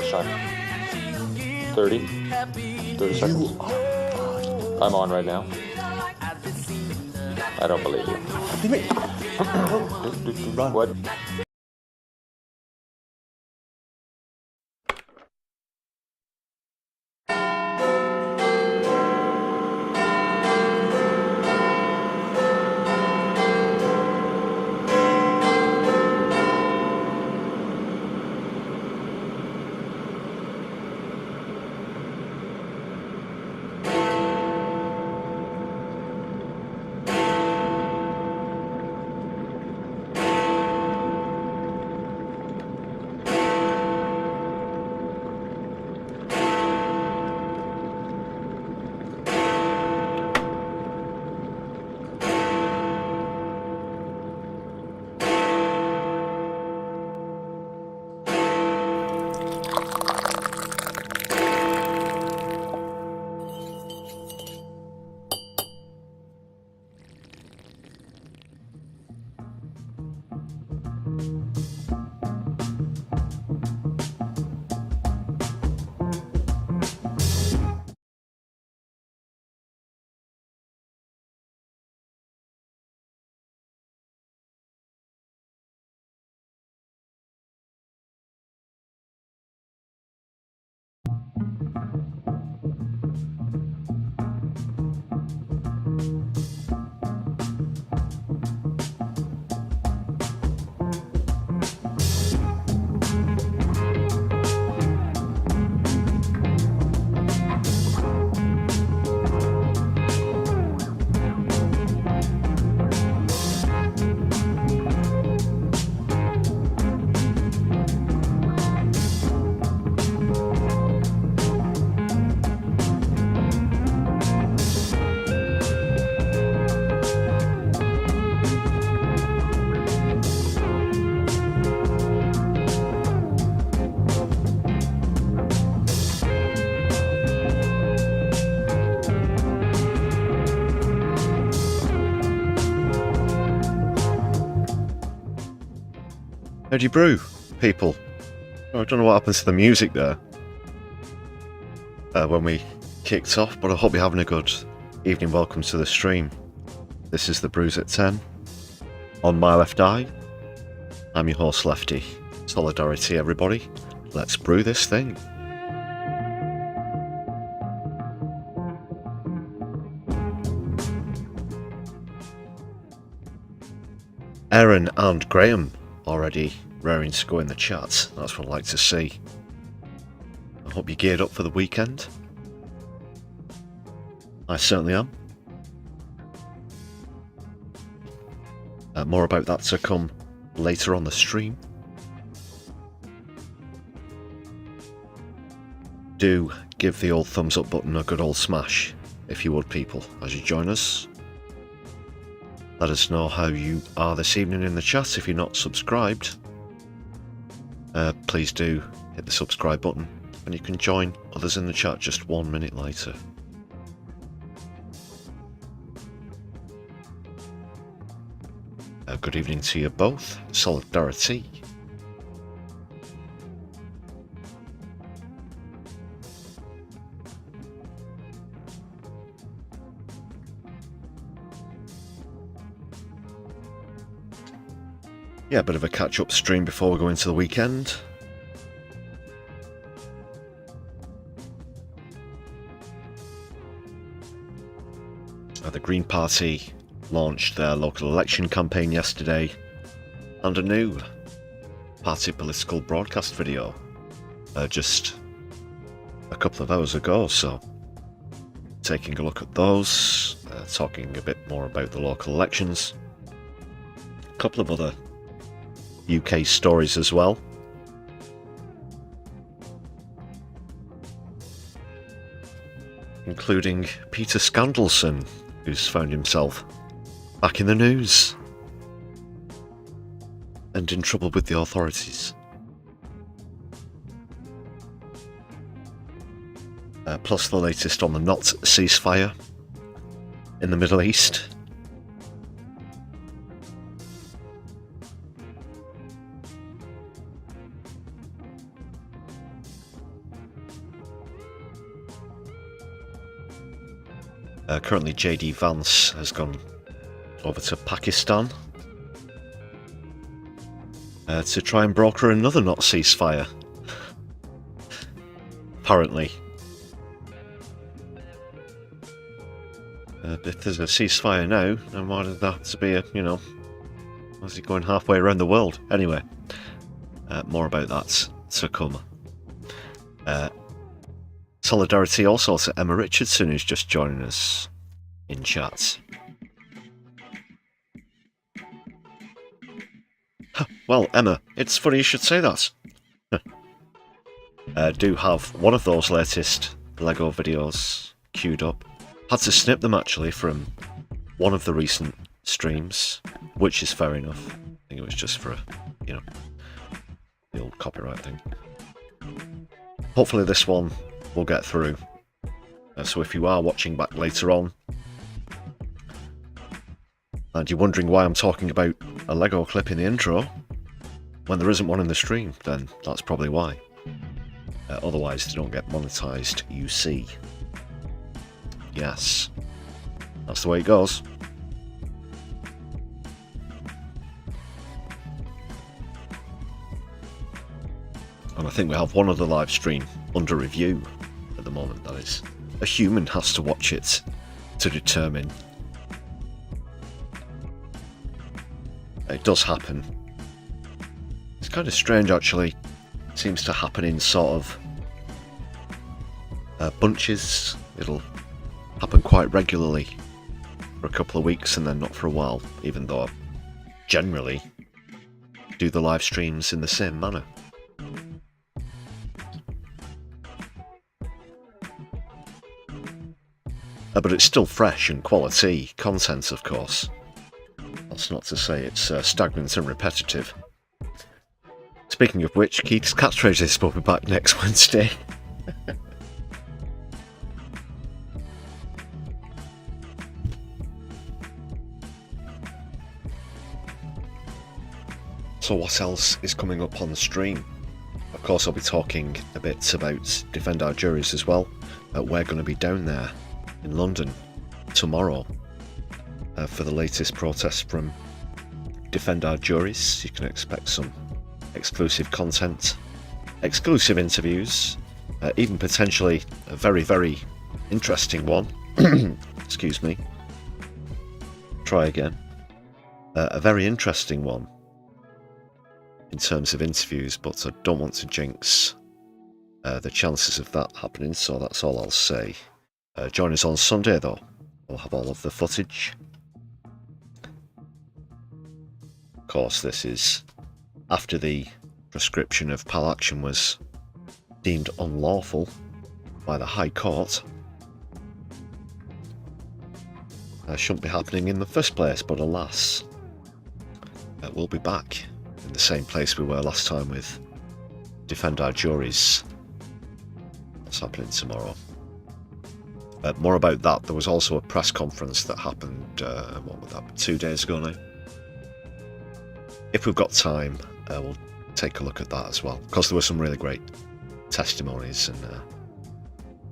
much time? 30? 30 seconds? I'm on right now. I don't believe you. Run. What? How do you brew, people? Oh, I don't know what happened to the music there when we kicked off, but I hope you're having a good evening. Welcome to the stream. This is the Brews at 10. On my left eye, I'm your host Lefty. Solidari-Tea, everybody. Let's brew this thing. Aaron and Graham already raring to go in the chat. That's what I like to see. I hope you're geared up for the weekend. I certainly am. More about that to come later on the stream. Do give the old thumbs up button a good old smash, if you would, people, as you join us. Let us know how you are this evening in the chat. If you're not subscribed, please do hit the subscribe button and you can join others in the chat just 1 minute later. Good evening to you both. Solidari-Tea. Yeah, a bit of a catch-up stream before we go into the weekend. The Green Party launched their local election campaign yesterday, and a new party political broadcast video just a couple of hours ago, so taking a look at those, talking a bit more about the local elections, a couple of other UK stories as well. Including Peter Scandalson, who's found himself back in the news and in trouble with the authorities. Plus the latest on the not ceasefire in the Middle East. Currently JD Vance has gone over to Pakistan to try and broker another not ceasefire. Apparently. If there's a ceasefire now, then why does that have to be a, you know, why is he going halfway around the world? Anyway, more about that to come. Solidarity also to Emma Richardson, who's just joining us in chat. Well, Emma, it's funny you should say that. Do have one of those latest LEGO videos queued up. Had to snip them actually from one of the recent streams, which is fair enough. I think it was just for, you know, the old copyright thing. Hopefully this one will get through. So if you are watching back later on, and you're wondering why I'm talking about a LEGO clip in the intro, when there isn't one in the stream, then that's probably why. Otherwise they don't get monetized, you see. Yes, that's the way it goes. And I think we have one other live stream under review at the moment. That is, a human has to watch it to determine. It does happen. It's kind of strange actually. It seems to happen in sort of bunches. It'll happen quite regularly for a couple of weeks and then not for a while, even though I generally do the live streams in the same manner. But it's still fresh and quality content, of course. That's not to say it's stagnant and repetitive. Speaking of which, Keith's catchphrases will be back next Wednesday. So what else is coming up on the stream? Of course I'll be talking a bit about Defend Our Juries as well. We're going to be down there in London tomorrow for the latest protest from Defend Our Juries. You can expect some exclusive content, exclusive interviews, even potentially a very, very interesting one. Excuse me. Try again. A very interesting one in terms of interviews, but I don't want to jinx the chances of that happening, so that's all I'll say. Join us on Sunday though. We'll have all of the footage. Of course, this is after the prescription of PAL action was deemed unlawful by the High Court. Shouldn't be happening in the first place, but alas, we'll be back in the same place we were last time with Defend Our Juries. That's happening tomorrow. More about that. There was also a press conference that happened, what would that be, 2 days ago now? If we've got time, we'll take a look at that as well, because there were some really great testimonies and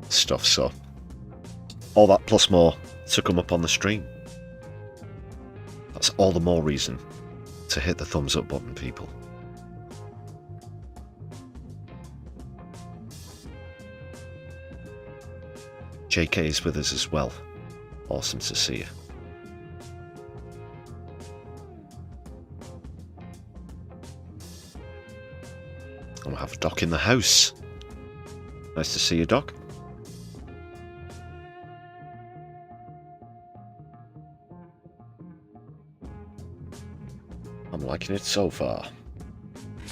stuff, so all that plus more to come up on the stream. That's all the more reason to hit the thumbs up button, people. JK is with us as well. Awesome to see you. And we have Doc in the house. Nice to see you, Doc. I'm liking it so far.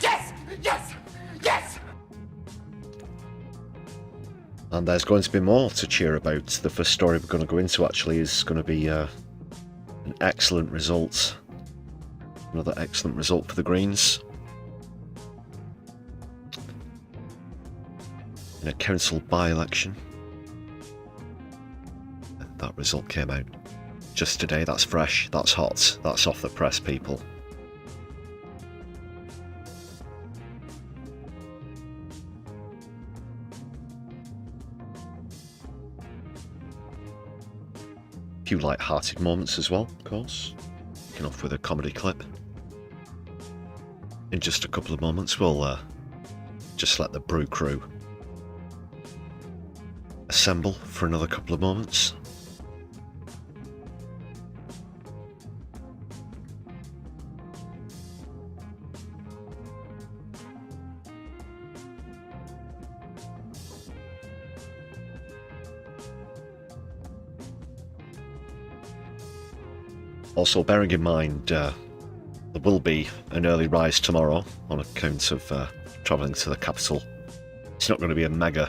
Yes! Yes! Yes! And there's going to be more to cheer about. The first story we're going to go into actually is going to be an excellent result. Another excellent result for the Greens. In a council by-election. That result came out just today. That's fresh, that's hot, that's off the press, people. few light-hearted moments as well, of course. Kicking off with a comedy clip. In just a couple of moments, we'll just let the brew crew assemble for another couple of moments. Also, bearing in mind there will be an early rise tomorrow on account of travelling to the capital. It's not going to be a mega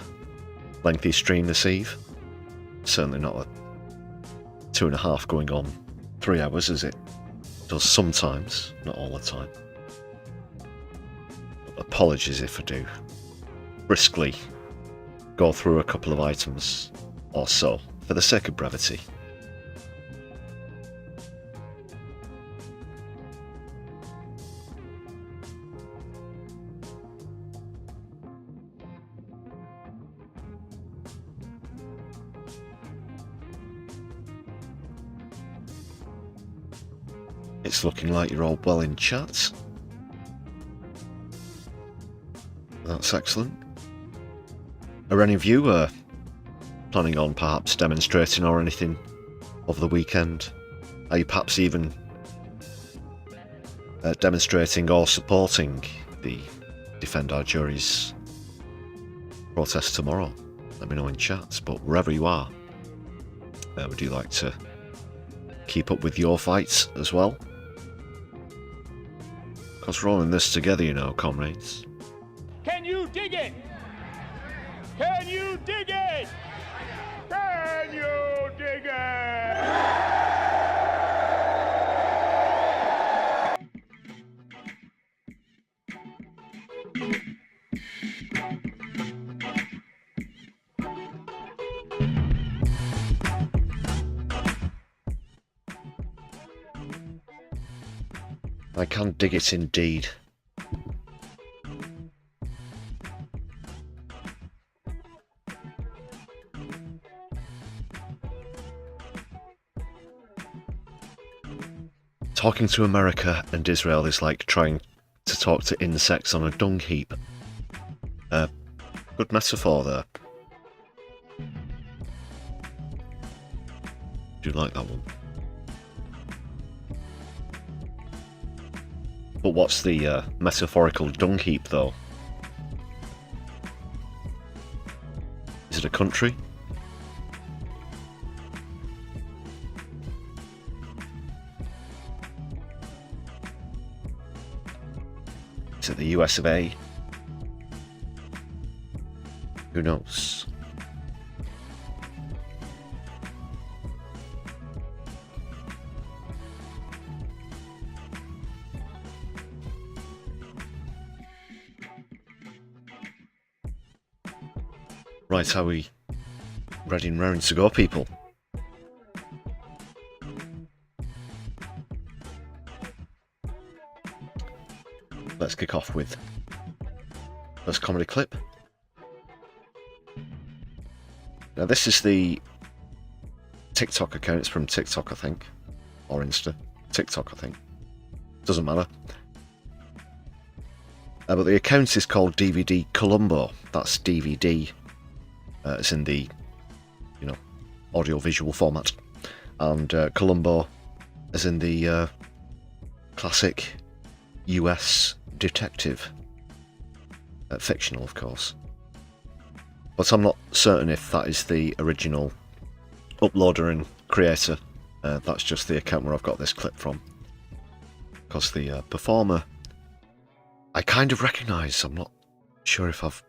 lengthy stream this eve. Certainly not a 2.5 going on 3 hours, is it? It does sometimes, not all the time. Apologies if I do briskly go through a couple of items or so, for the sake of brevity. It's looking like you're all well in chat. That's excellent. Are any of you planning on perhaps demonstrating or anything over the weekend? Are you perhaps even demonstrating or supporting the Defend Our Juries protest tomorrow? Let me know in chat, but wherever you are, would you like to keep up with your fights as well? Because we're all in this together, you know, comrades. Can you dig it? Can you dig it? Can you dig it? I can dig it indeed. Talking to America and Israel is like trying to talk to insects on a dung heap. Good metaphor there. Do you like that one? But what's the metaphorical dung heap, though? Is it a country? Is it the US of A? Who knows? Right, are we ready and raring to go, people? Let's kick off with first comedy clip. Now this is the TikTok account. It's from TikTok, I think, or Insta. TikTok, I think. Doesn't matter. But the account is called DVD Columbo. That's DVD. It's in the, you know, audio-visual format, and Columbo is in the classic US detective, fictional, of course. But I'm not certain if that is the original uploader and creator. That's just the account where I've got this clip from, because the performer I kind of recognise. I'm not sure if I've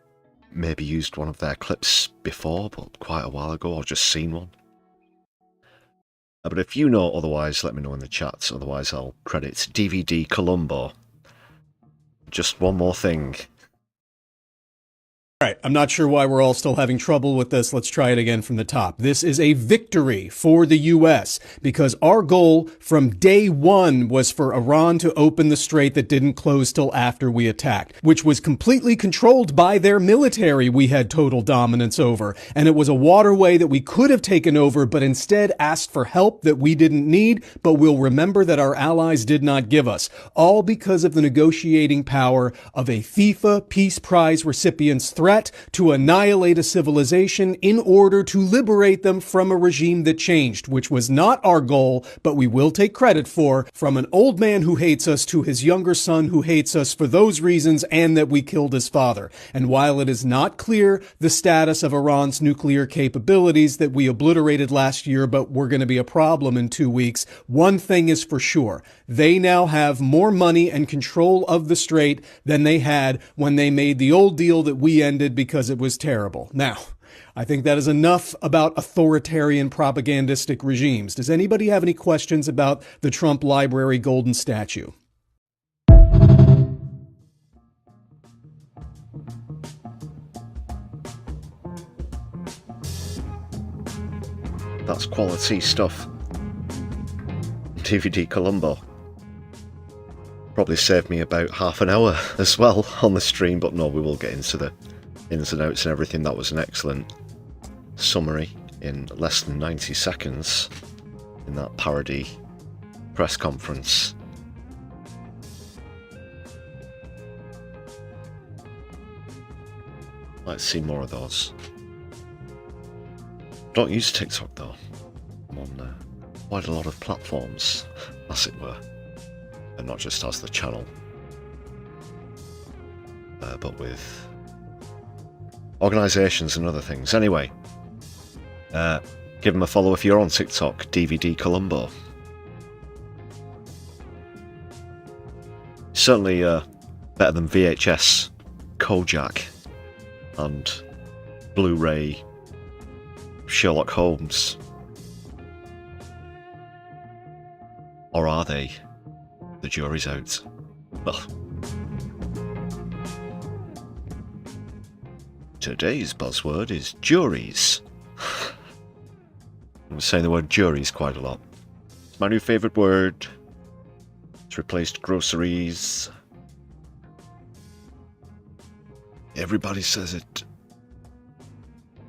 maybe used one of their clips before, but quite a while ago, or just seen one. But if you know otherwise, let me know in the chat. Otherwise, I'll credit DVD Columbo. Just one more thing. All right, I'm not sure why we're all still having trouble with this. Let's try it again from the top. This is a victory for the U.S. because our goal from day one was for Iran to open the strait that didn't close till after we attacked, which was completely controlled by their military we had total dominance over. And it was a waterway that we could have taken over, but instead asked for help that we didn't need, but we'll remember that our allies did not give us. All because of the negotiating power of a FIFA Peace Prize recipient's threat to annihilate a civilization in order to liberate them from a regime that changed, which was not our goal, but we will take credit for, from an old man who hates us to his younger son who hates us for those reasons and that we killed his father. And while it is not clear the status of Iran's nuclear capabilities that we obliterated last year, but were going to be a problem in 2 weeks, one thing is for sure. They now have more money and control of the strait than they had when they made the old deal that we ended because it was terrible. Now, I think that is enough about authoritarian propagandistic regimes. Does anybody have any questions about the Trump Library golden statue? That's quality stuff. DVD Columbo. Probably saved me about half an hour as well on the stream, but no, we will get into the ins and outs and everything. That was an excellent summary in less than 90 seconds in that parody press conference. Let's see more of those. Don't use TikTok though. I'm on quite a lot of platforms, as it were, and not just as the channel, but with organisations and other things. Anyway, give them a follow if you're on TikTok, DVD Columbo. Certainly better than VHS Kojak and Blu-ray Sherlock Holmes. Or are they? The jury's out. Well, today's buzzword is juries. I'm saying the word juries quite a lot. It's my new favourite word. It's replaced groceries. Everybody says it.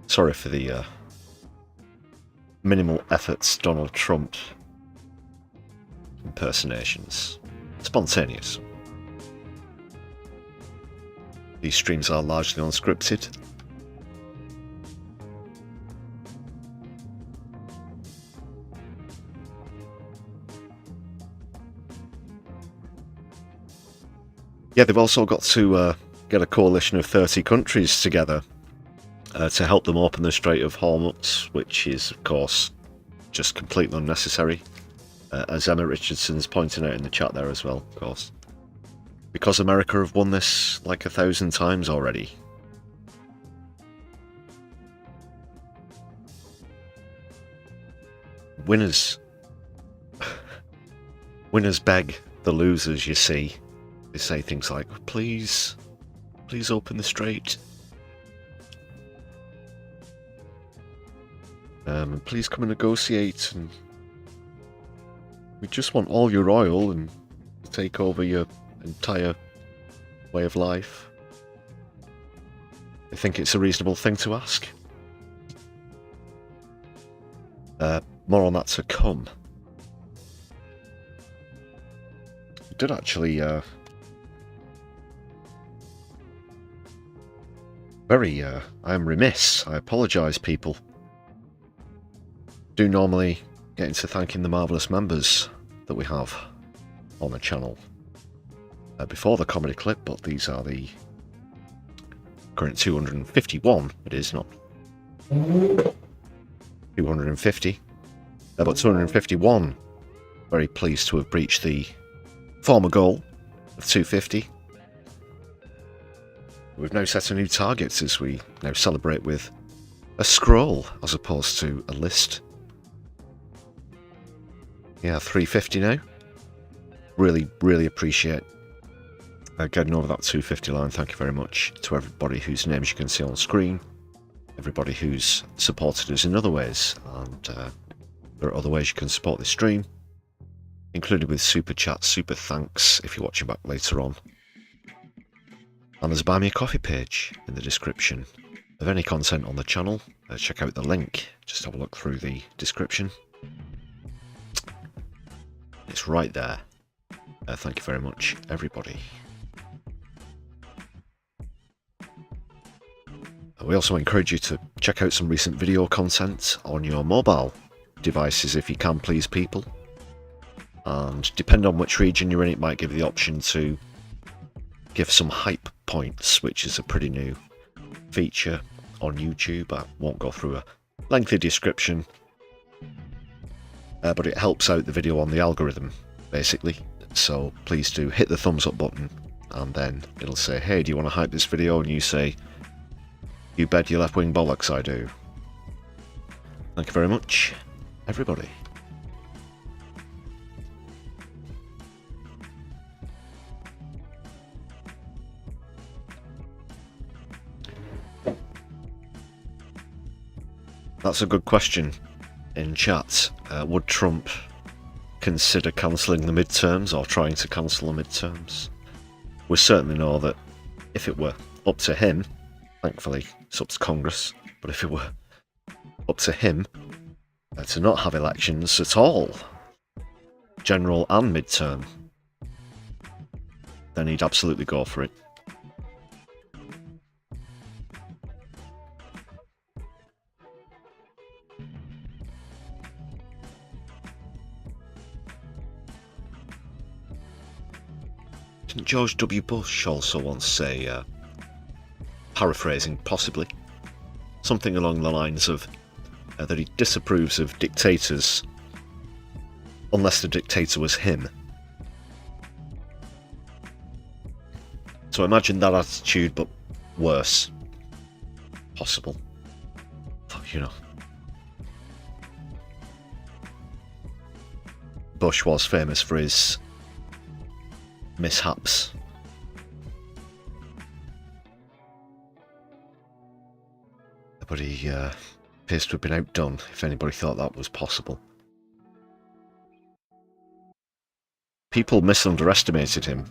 Sorry for the minimal efforts Donald Trump impersonations. Spontaneous. These streams are largely unscripted. Yeah, they've also got to get a coalition of 30 countries together to help them open the Strait of Hormuz, which is, of course, just completely unnecessary. As Emma Richardson's pointing out in the chat there as well, of course. Because America have won this like 1,000 times already. Winners beg the losers, you see. They say things like, please open the strait. Please come and negotiate, and we just want all your oil and take over your entire way of life. I think it's a reasonable thing to ask. More on that to come. I did actually I am remiss. I apologise, people. Do normally get into thanking the marvellous members that we have on the channel before the comedy clip, but these are the current 251. It is not 250, but 251. Very pleased to have breached the former goal of 250. We've now set a new target as we now celebrate with a scroll as opposed to a list. Yeah, 350 now. Really appreciate getting over that 250 line. Thank you very much to everybody whose names you can see on screen, everybody who's supported us in other ways, and there are other ways you can support this stream, including with super chats, super thanks if you're watching back later on. And there's a Buy Me a Coffee page in the description of any content on the channel. Check out the link, just have a look through the description. It's right there. Thank you very much, everybody. We also encourage you to check out some recent video content on your mobile devices if you can, please, people. And depending on which region you're in, it might give you the option to give some hype points, which is a pretty new feature on YouTube. I won't go through a lengthy description, but it helps out the video on the algorithm, basically. So please do hit the thumbs up button, and then it'll say, hey, do you want to hype this video? And you say, you bet your left-wing bollocks I do. Thank you very much, everybody. That's a good question in chat. Would Trump consider cancelling the midterms or trying to cancel the midterms? We certainly know that if it were up to him, thankfully it's up to Congress, but if it were up to him to not have elections at all, general and midterm, then he'd absolutely go for it. Didn't George W. Bush also once say, paraphrasing possibly, something along the lines of that he disapproves of dictators unless the dictator was him? So imagine that attitude, but worse. Possible. You know. Bush was famous for his mishaps. But he appears to have been outdone, if anybody thought that was possible. People misunderestimated him.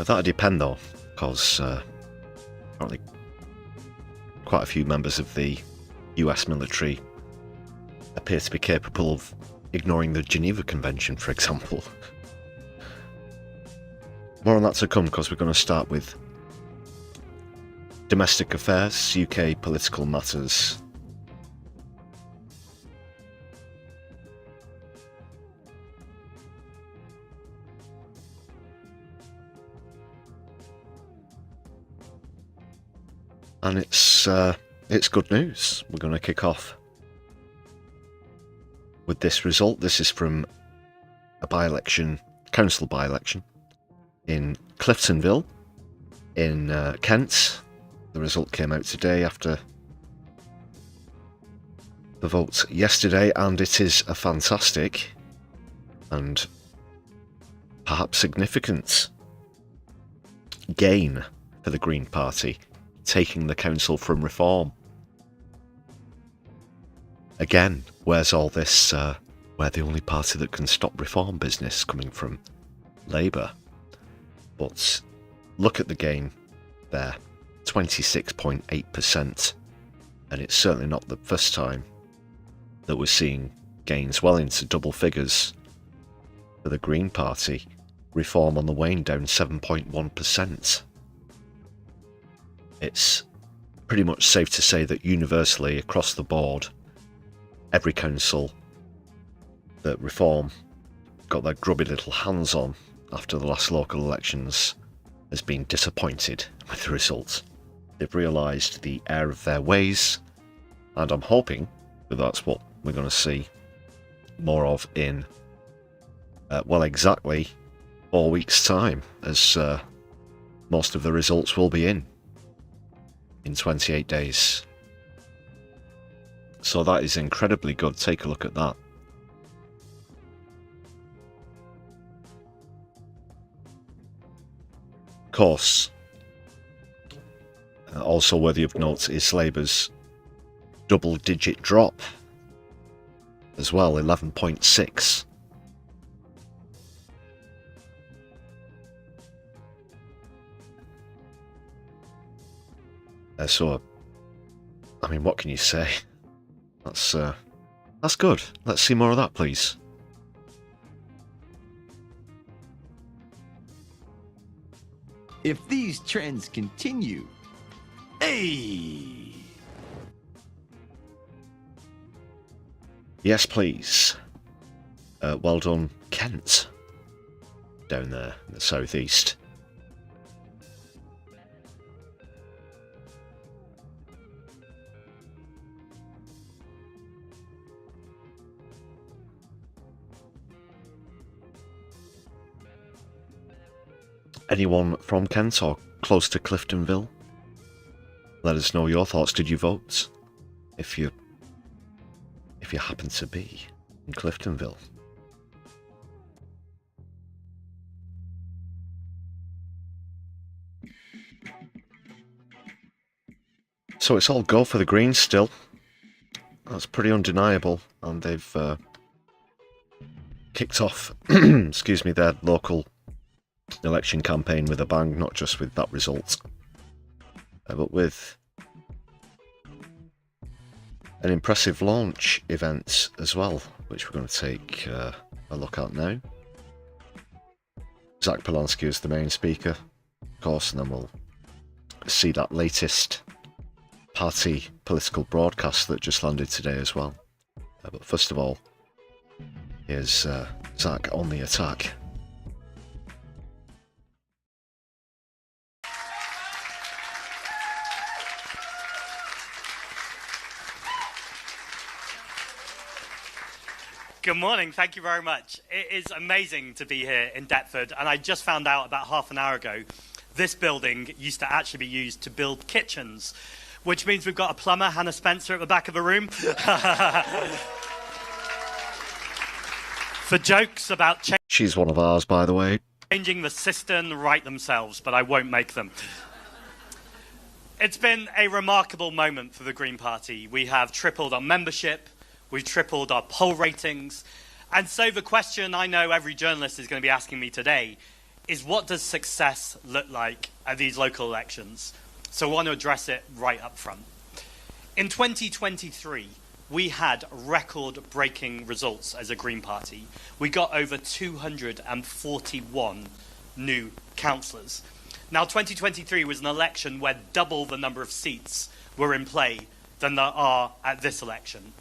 That'd depend though, because apparently quite a few members of the US military appear to be capable of ignoring the Geneva Convention, for example. More on that to come, because we're going to start with domestic affairs, UK political matters. And it's good news. We're going to kick off with this result. This is from a by-election, council by-election in Cliftonville in Kent. The result came out today after the vote yesterday, and it is a fantastic and perhaps significant gain for the Green Party, taking the council from Reform. Again, where's all this, we're the only party that can stop Reform business coming from Labour? But look at the gain there, 26.8%, and it's certainly not the first time that we're seeing gains well into double figures for the Green Party. Reform on the wane, down 7.1%. It's pretty much safe to say that universally across the board, every council that Reform got their grubby little hands on after the last local elections has been disappointed with the results. They've realised the error of their ways, and I'm hoping that that's what we're going to see more of in, well, exactly 4 weeks' time, as most of the results will be in 28 days. So that is incredibly good. Take a look at that. Of course, also worthy of note is Labour's double-digit drop as well, 11.6. So, I mean, what can you say? That's good. Let's see more of that, please. If these trends continue, hey! Yes, please. Well done, Kent. Down there in the southeast. Anyone from Kent or close to Cliftonville? Let us know your thoughts. Did you vote? If you happen to be in Cliftonville. So it's all go for the Greens still. That's pretty undeniable, and they've kicked off, excuse me, their local election campaign with a bang, not just with that result, but with an impressive launch event as well, which we're going to take a look at now. Zach Polanski is the main speaker, of course, and then we'll see that latest party political broadcast that just landed today as well. But first of all, here's Zach on the attack. Good morning, thank you very much. It is amazing to be here in Deptford, and I just found out about half an hour ago this building used to actually be used to build kitchens, which means we've got a plumber, Hannah Spencer, at the back of the room. For jokes about She's one of ours, by the way. Changing the cistern right themselves, but I won't make them. It's been a remarkable moment for the Green Party. We have tripled our membership. We've tripled our poll ratings. And so the question I know every journalist is going to be asking me today is, what does success look like at these local elections? So I want to address it right up front. In 2023, we had record-breaking results as a Green Party. We got over 241 new councillors. Now, 2023 was an election where double the number of seats were in play than there are at this election.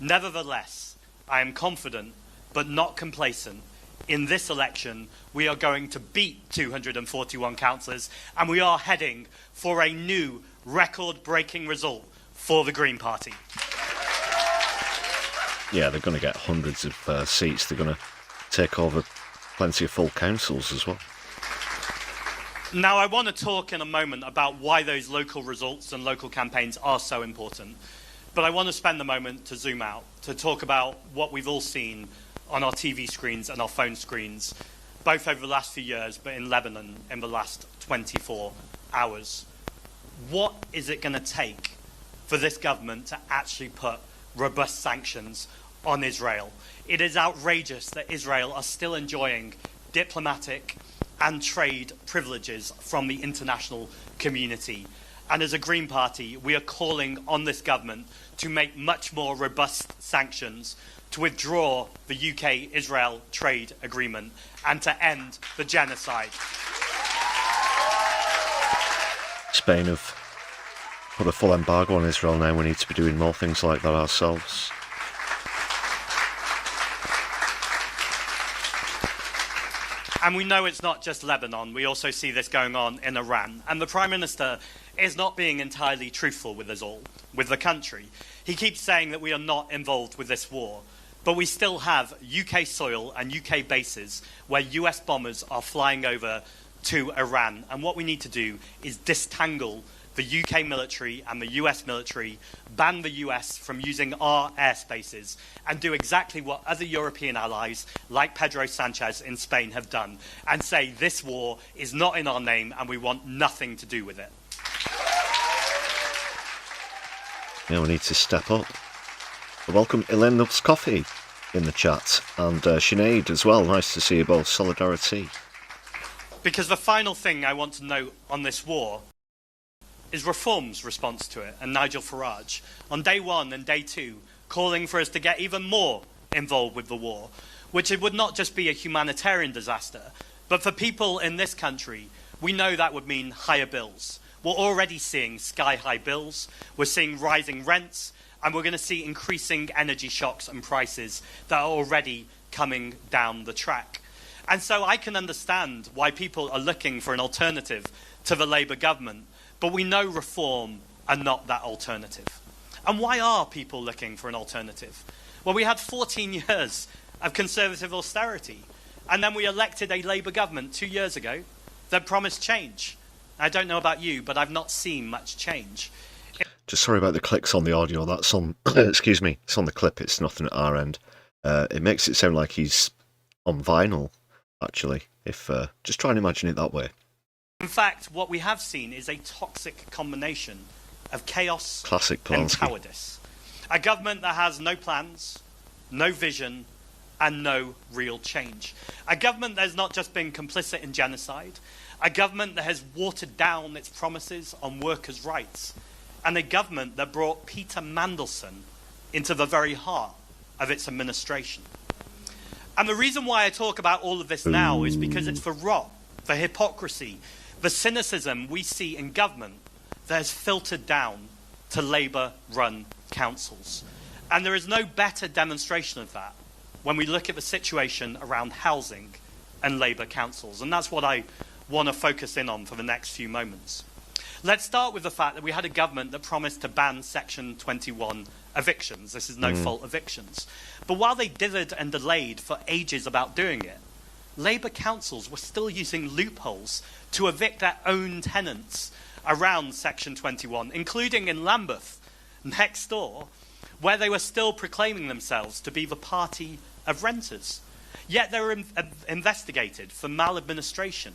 Nevertheless, I am confident, but not complacent. In this election, we are going to beat 241 councillors, and we are heading for a new record-breaking result for the Green Party. Yeah, they're going to get hundreds of seats. They're going to take over plenty of full councils as well. Now, I want to talk in a moment about why those local results and local campaigns are so important. But I want to spend the moment to zoom out, to talk about what we've all seen on our TV screens and our phone screens, both over the last few years, but in Lebanon in the last 24 hours. What is it going to take for this government to actually put robust sanctions on Israel? It is outrageous that Israel are still enjoying diplomatic and trade privileges from the international community. And as a Green Party, we are calling on this government to make much more robust sanctions, to withdraw the UK-Israel trade agreement, and to end the genocide. Spain have put a full embargo on Israel now. We need to be doing more things like that ourselves. And we know it's not just Lebanon. We also see this going on in Iran. And the Prime Minister is not being entirely truthful with us all, with the country. He keeps saying that we are not involved with this war. But we still have UK soil and UK bases where US bombers are flying over to Iran. And what we need to do is disentangle the UK military and the US military, ban the US from using our airspaces, and do exactly what other European allies, like Pedro Sanchez in Spain, have done, and say this war is not in our name and we want nothing to do with it. Now we need to step up. Welcome Elaine Loves Coffee in the chat, and Sinead as well. Nice to see you both. Solidari-Tea. Because the final thing I want to note on this war is Reform's response to it, and Nigel Farage, on day one and day two, calling for us to get even more involved with the war, which it would not just be a humanitarian disaster, but for people in this country, we know that would mean higher bills. We're already seeing sky-high bills, we're seeing rising rents, and we're going to see increasing energy shocks and prices that are already coming down the track. And so I can understand why people are looking for an alternative to the Labour government, but we know Reform are not that alternative. And why are people looking for an alternative? Well, we had 14 years of Conservative austerity, and then we elected a Labour government 2 years ago that promised change. I don't know about you, but I've not seen much change. Just sorry about the clicks on the audio. That's on, excuse me, it's on the clip. It's nothing at our end. It makes it sound like he's on vinyl, actually. If just try and imagine it that way. In fact, what we have seen is a toxic combination of chaos and cowardice. A government that has no plans, no vision, and no real change. A government that has not just been complicit in genocide, a government that has watered down its promises on workers' rights, and a government that brought Peter Mandelson into the very heart of its administration. And the reason why I talk about all of this now is because it's the rot, the hypocrisy, the cynicism we see in government that has filtered down to Labour-run councils. And there is no better demonstration of that when we look at the situation around housing and Labour councils. And that's what I want to focus in on for the next few moments. Let's start with the fact that we had a government that promised to ban Section 21 evictions. This is no-fault evictions. But while they dithered and delayed for ages about doing it, Labour councils were still using loopholes to evict their own tenants around Section 21, including in Lambeth, next door, where they were still proclaiming themselves to be the party of renters. Yet they were investigated for maladministration.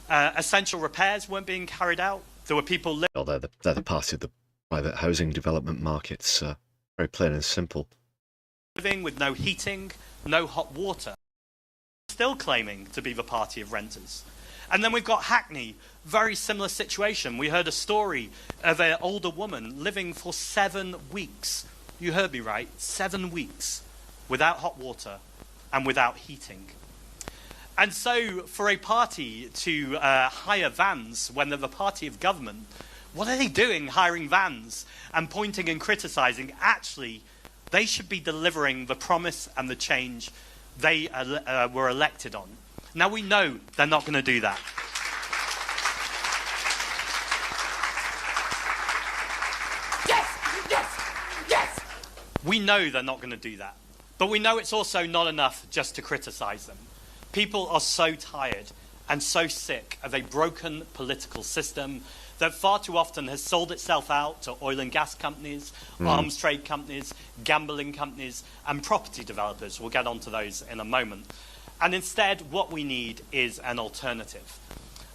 Essential repairs weren't being carried out. There were people living... Oh, they're the party of the private housing development markets. Very plain and simple. Living with no heating, no hot water. Still claiming to be the party of renters. And then we've got Hackney, very similar situation. We heard a story of an older woman living for 7 weeks. You heard me right, 7 weeks without hot water and without heating. And so for a party to hire vans when they're the party of government, what are they doing hiring vans and pointing and criticising? Actually, they should be delivering the promise and the change they were elected on. Now we know they're not going to do that. Yes! We know they're not going to do that. But we know it's also not enough just to criticise them. People are so tired and so sick of a broken political system that far too often has sold itself out to oil and gas companies, arms trade companies, gambling companies, and property developers. We'll get onto those in a moment. And instead, what we need is an alternative.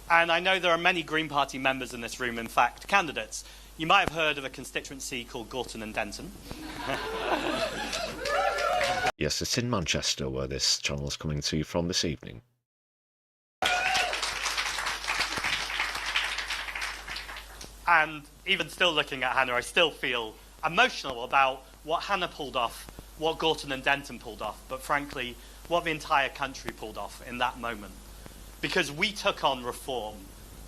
And I know there are many Green Party members in this room, in fact, candidates. You might have heard of a constituency called Gorton and Denton. Yes, it's in Manchester where this channel is coming to you from this evening. And even still looking at Hannah, I still feel emotional about what Hannah pulled off, what Gorton and Denton pulled off, but frankly, what the entire country pulled off in that moment. Because we took on Reform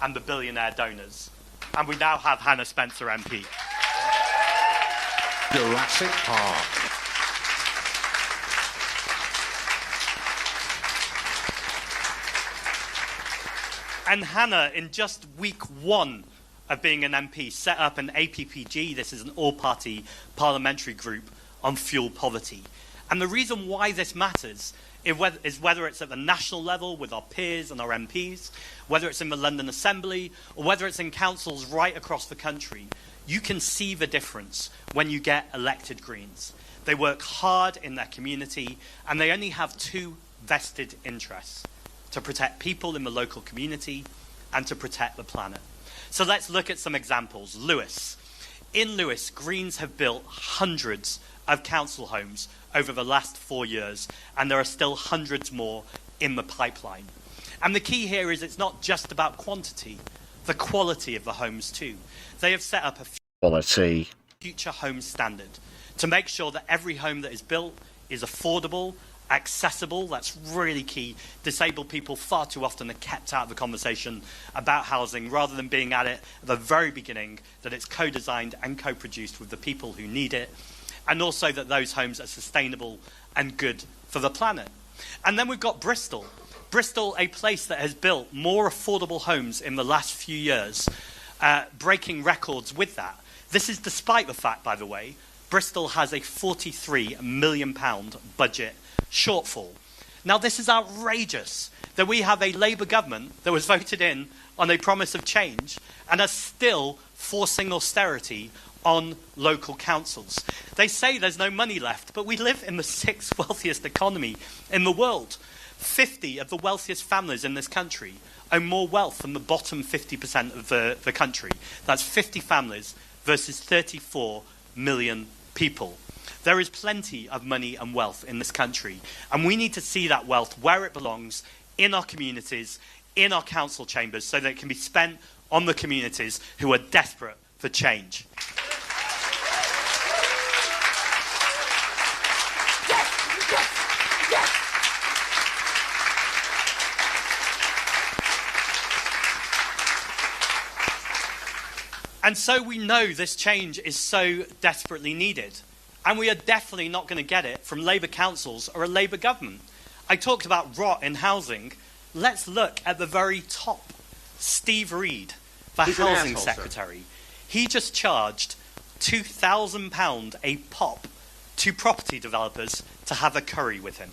and the billionaire donors, and we now have Hannah Spencer MP. Jurassic Park. And Hannah, in just week 1 of being an MP, set up an APPG. This is an all-party parliamentary group on fuel poverty. And the reason why this matters is whether it's at the national level with our peers and our MPs, whether it's in the London Assembly, or whether it's in councils right across the country. You can see the difference when you get elected Greens. They work hard in their community, and they only have 2 vested interests: to protect people in the local community and to protect the planet. So let's look at some examples. Lewis. In Lewis, Greens have built hundreds of council homes over the last 4 years, and there are still hundreds more in the pipeline. And the key here is it's not just about quantity, the quality of the homes too. They have set up a Quality. future home standard to make sure that every home that is built is affordable, accessible. That's really key. Disabled people far too often are kept out of the conversation about housing, rather than being at it at the very beginning, that it's co-designed and co-produced with the people who need it, and also that those homes are sustainable and good for the planet. And then we've got Bristol. Bristol, a place that has built more affordable homes in the last few years, breaking records with that. This is despite the fact, by the way, Bristol has a £43 million budget shortfall. Now, this is outrageous that we have a Labour government that was voted in on a promise of change and are still forcing austerity on local councils. They say there's no money left, but we live in the 6th wealthiest economy in the world. 50 of the wealthiest families in this country own more wealth than the bottom 50% of the country. That's 50 families versus 34 million people. There is plenty of money and wealth in this country, and we need to see that wealth where it belongs, in our communities, in our council chambers, so that it can be spent on the communities who are desperate for change. And so we know this change is so desperately needed. And we are definitely not going to get it from Labour councils or a Labour government. I talked about rot in housing. Let's look at the very top. Steve Reed, the housing secretary. He just charged £2,000 a pop to property developers to have a curry with him.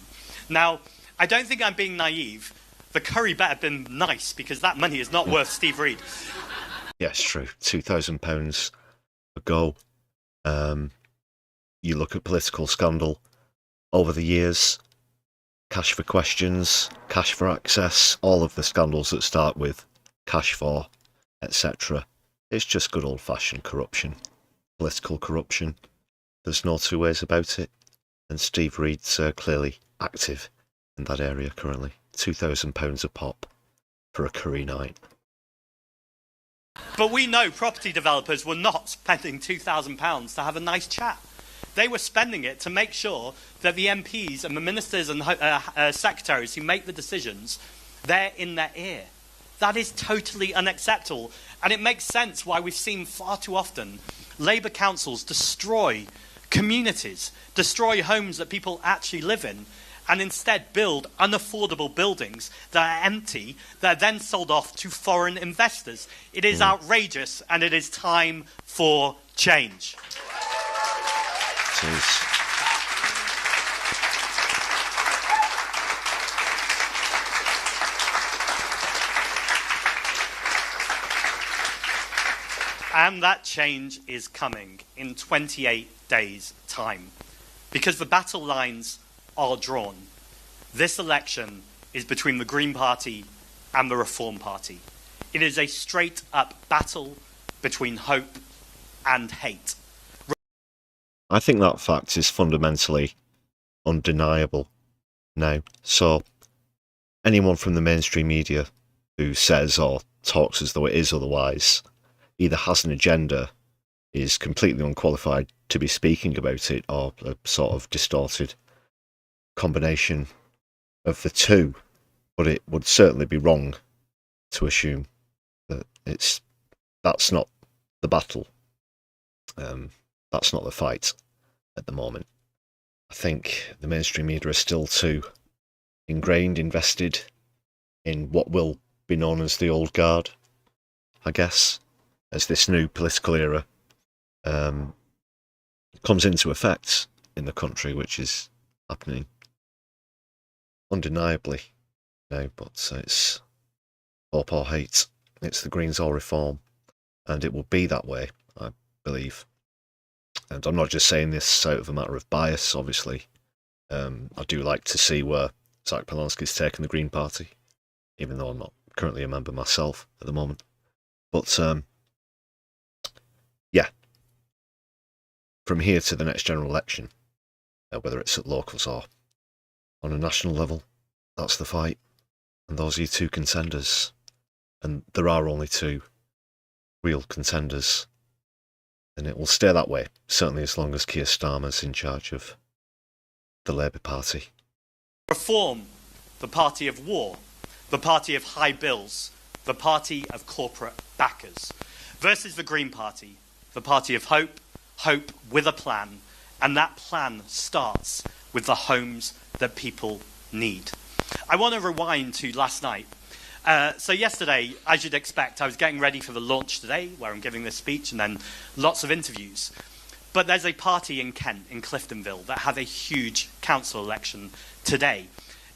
Now, I don't think I'm being naive. The curry better have been nice, because that money is not worth Steve Reed. Yes, true. £2,000 a go. You look at political scandal over the years, cash for questions, cash for access, all of the scandals that start with cash for, etc. It's just good old-fashioned corruption, political corruption. There's no 2 ways about it. And Steve Reed's clearly active in that area currently. £2,000 a pop for a curry night. But we know property developers were not spending £2,000 to have a nice chat. They were spending it to make sure that the MPs and the ministers and secretaries who make the decisions, they're in their ear. That is totally unacceptable. And it makes sense why we've seen far too often Labour councils destroy communities, destroy homes that people actually live in, and instead build unaffordable buildings that are empty, that are then sold off to foreign investors. It is outrageous, and it is time for change. And that change is coming in 28 days' time, because the battle lines are drawn. This election is between the Green Party and the Reform Party. It is a straight-up battle between hope and hate. I think that fact is fundamentally undeniable now. So anyone from the mainstream media who says or talks as though it is otherwise either has an agenda, is completely unqualified to be speaking about it, or a sort of distorted combination of the two. But it would certainly be wrong to assume that that's not the battle. That's not the fight at the moment. I think the mainstream media are still too ingrained, invested in what will be known as the old guard, I guess, as this new political era comes into effect in the country, which is happening undeniably now, but it's hope or hate. It's the Greens or reform, and it will be that way, I believe. And I'm not just saying this out of a matter of bias, obviously. I do like to see where Zach Polanski's taken the Green Party, even though I'm not currently a member myself at the moment. But, yeah. From here to the next general election, whether it's at locals or on a national level, that's the fight. And those are your two contenders. And there are only two real contenders. And it will stay that way, certainly as long as Keir Starmer's in charge of the Labour Party. Reform, the party of war, the party of high bills, the party of corporate backers, versus the Green Party, the party of hope, hope with a plan, and that plan starts with the homes that people need. I want to rewind to last night. So yesterday, as you'd expect, I was getting ready for the launch today, where I'm giving this speech, and then lots of interviews. But there's a party in Kent, in Cliftonville, that have a huge council election today.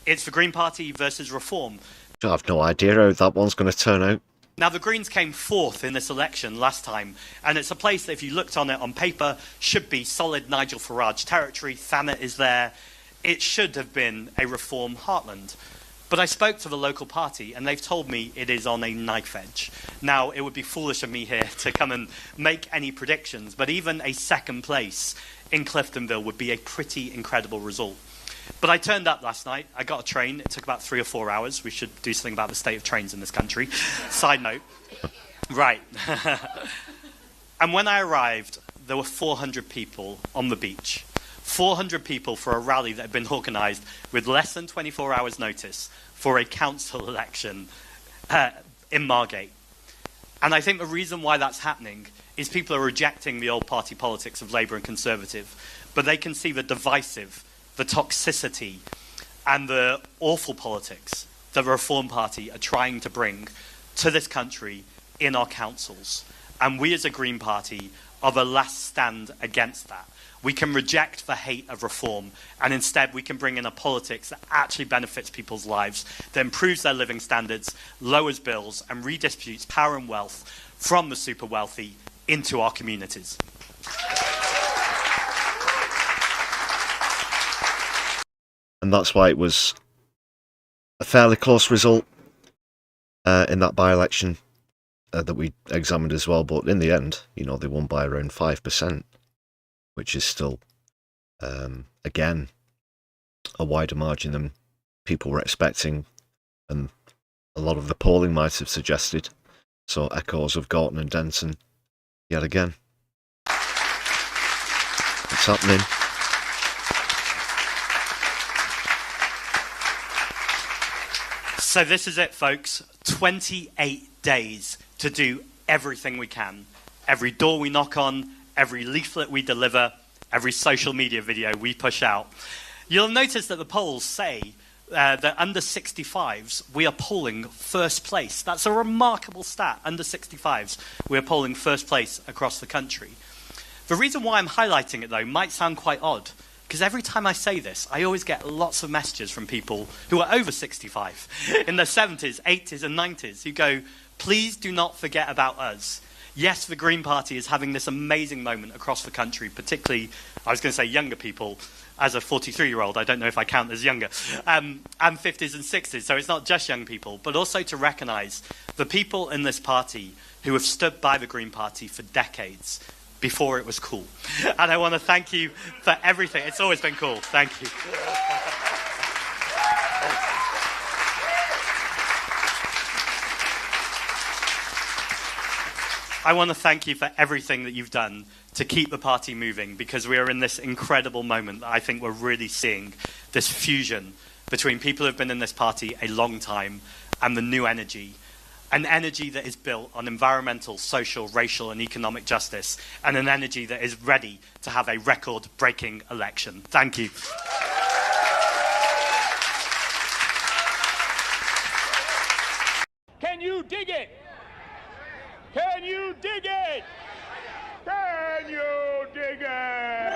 It's the Green Party versus Reform. I have no idea how that one's going to turn out. Now, the Greens came fourth in this election last time, and it's a place that, if you looked on it on paper, should be solid Nigel Farage territory. Thanet is there. It should have been a Reform heartland. But I spoke to the local party, and they've told me it is on a knife edge. Now, it would be foolish of me here to come and make any predictions, but even a second place in Cliftonville would be a pretty incredible result. But I turned up last night. I got a train. It took about 3 or 4 hours. We should do something about the state of trains in this country. Side note. Right. And when I arrived, there were 400 people on the beach. 400 people for a rally that had been organised with less than 24 hours' notice for a council election in Margate. And I think the reason why that's happening is people are rejecting the old party politics of Labour and Conservative, but they can see the divisive, the toxicity, and the awful politics that the Reform Party are trying to bring to this country in our councils. And we as a Green Party are the last stand against that. We can reject the hate of reform, and instead we can bring in a politics that actually benefits people's lives, that improves their living standards, lowers bills, and redistributes power and wealth from the super wealthy into our communities. And that's why it was a fairly close result in that by-election that we examined as well. But in the end, you know, they won by around 5%, which is still, again, a wider margin than people were expecting, and a lot of the polling might have suggested. So echoes of Gorton and Denton yet again. It's happening. So this is it, folks. 28 days to do everything we can. Every door we knock on, every leaflet we deliver, every social media video we push out. You'll notice that the polls say that under 65s, we are polling first place. That's a remarkable stat. Under 65s, we are polling first place across the country. The reason why I'm highlighting it, though, might sound quite odd, because every time I say this, I always get lots of messages from people who are over 65, in their 70s, 80s, and 90s, who go, please do not forget about us. Yes, the Green Party is having this amazing moment across the country, particularly, I was going to say younger people. As a 43-year-old, I don't know if I count as younger, and 50s and 60s, so it's not just young people, but also to recognise the people in this party who have stood by the Green Party for decades before it was cool. And I want to thank you for everything. It's always been cool. Thank you. I want to thank you for everything that you've done to keep the party moving, because we are in this incredible moment that I think we're really seeing this fusion between people who have been in this party a long time and the new energy, an energy that is built on environmental, social, racial and economic justice, and an energy that is ready to have a record-breaking election. Thank you. Can dig it? Can you dig it?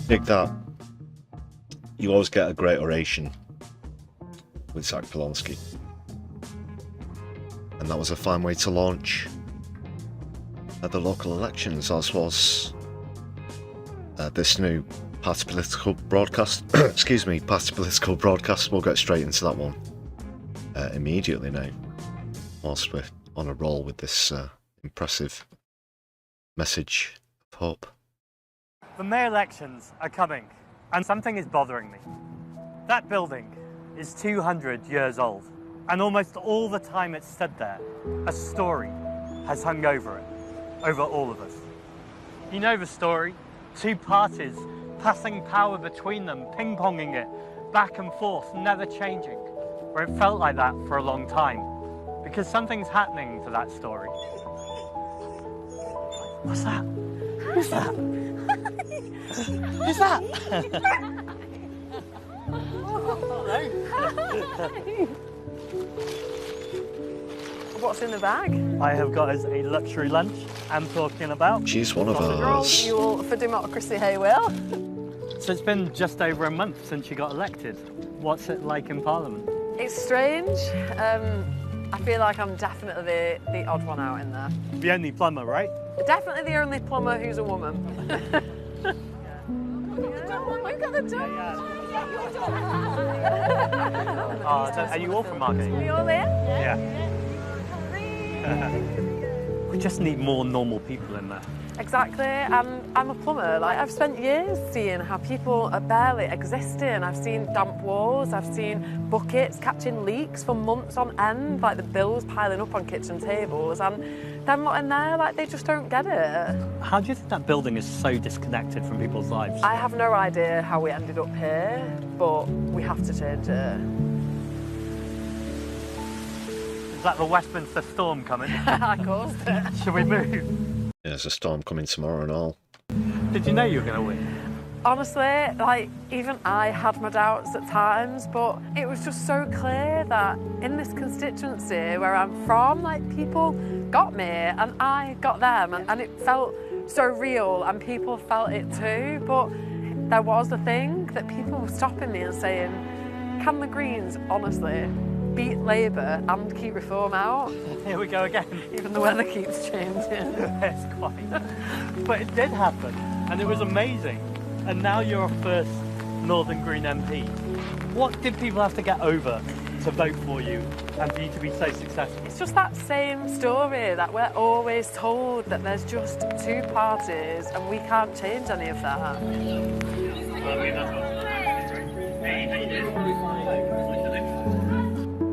Dig that. You always get a great oration with Zach Polonsky. And that was a fine way to launch at the local elections, as was this new party political broadcast. Excuse me, party political broadcast. We'll get straight into that one immediately now, whilst we're on a roll with this impressive message of hope. The May elections are coming, and something is bothering me. That building is 200 years old, and almost all the time it's stood there, a story has hung over it, over all of us. You know the story? Two parties passing power between them, ping-ponging it back and forth, never changing. Or it felt like that for a long time, because something's happening to that story. What's that? Who's that? Who's that? What's in the bag? I have got us a luxury lunch I'm talking about. She's one of Roll ours. fuel for democracy, hey Will. So it's been just over a month since you got elected. What's it like in Parliament? It's strange. I feel like I'm definitely the odd one out in there. The only plumber, right? Definitely the only plumber who's a woman. Look at the dog. Are you all from Margate? We all here? Yeah. We just need more normal people in there. Exactly. I'm a plumber. Like, I've spent years seeing how people are barely existing. I've seen damp walls. I've seen buckets catching leaks for months on end, like the bills piling up on kitchen tables, and them lot in there, like, they just don't get it. How do you think that building is so disconnected from people's lives? I have no idea how we ended up here, but we have to change it. Is that the Westminster storm coming? I caused it. Should we move? Yeah, there's a storm coming tomorrow and all. Did you know you were going to win? Honestly, like, even I had my doubts at times, but it was just so clear that in this constituency where I'm from, like, people got me and I got them, and it felt so real and people felt it too. But there was a thing that people were stopping me and saying, can the Greens honestly beat Labour and keep reform out? Here we go again. Even the weather keeps changing. It's quite. But it did happen, and it was amazing. And now you're a first Northern Green MP. What did people have to get over to vote for you and for you to be so successful? It's just that same story that we're always told, that there's just two parties and we can't change any of that.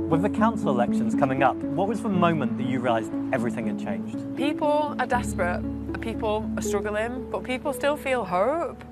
With the council elections coming up, what was the moment that you realised everything had changed? People are desperate, people are struggling, but people still feel hope.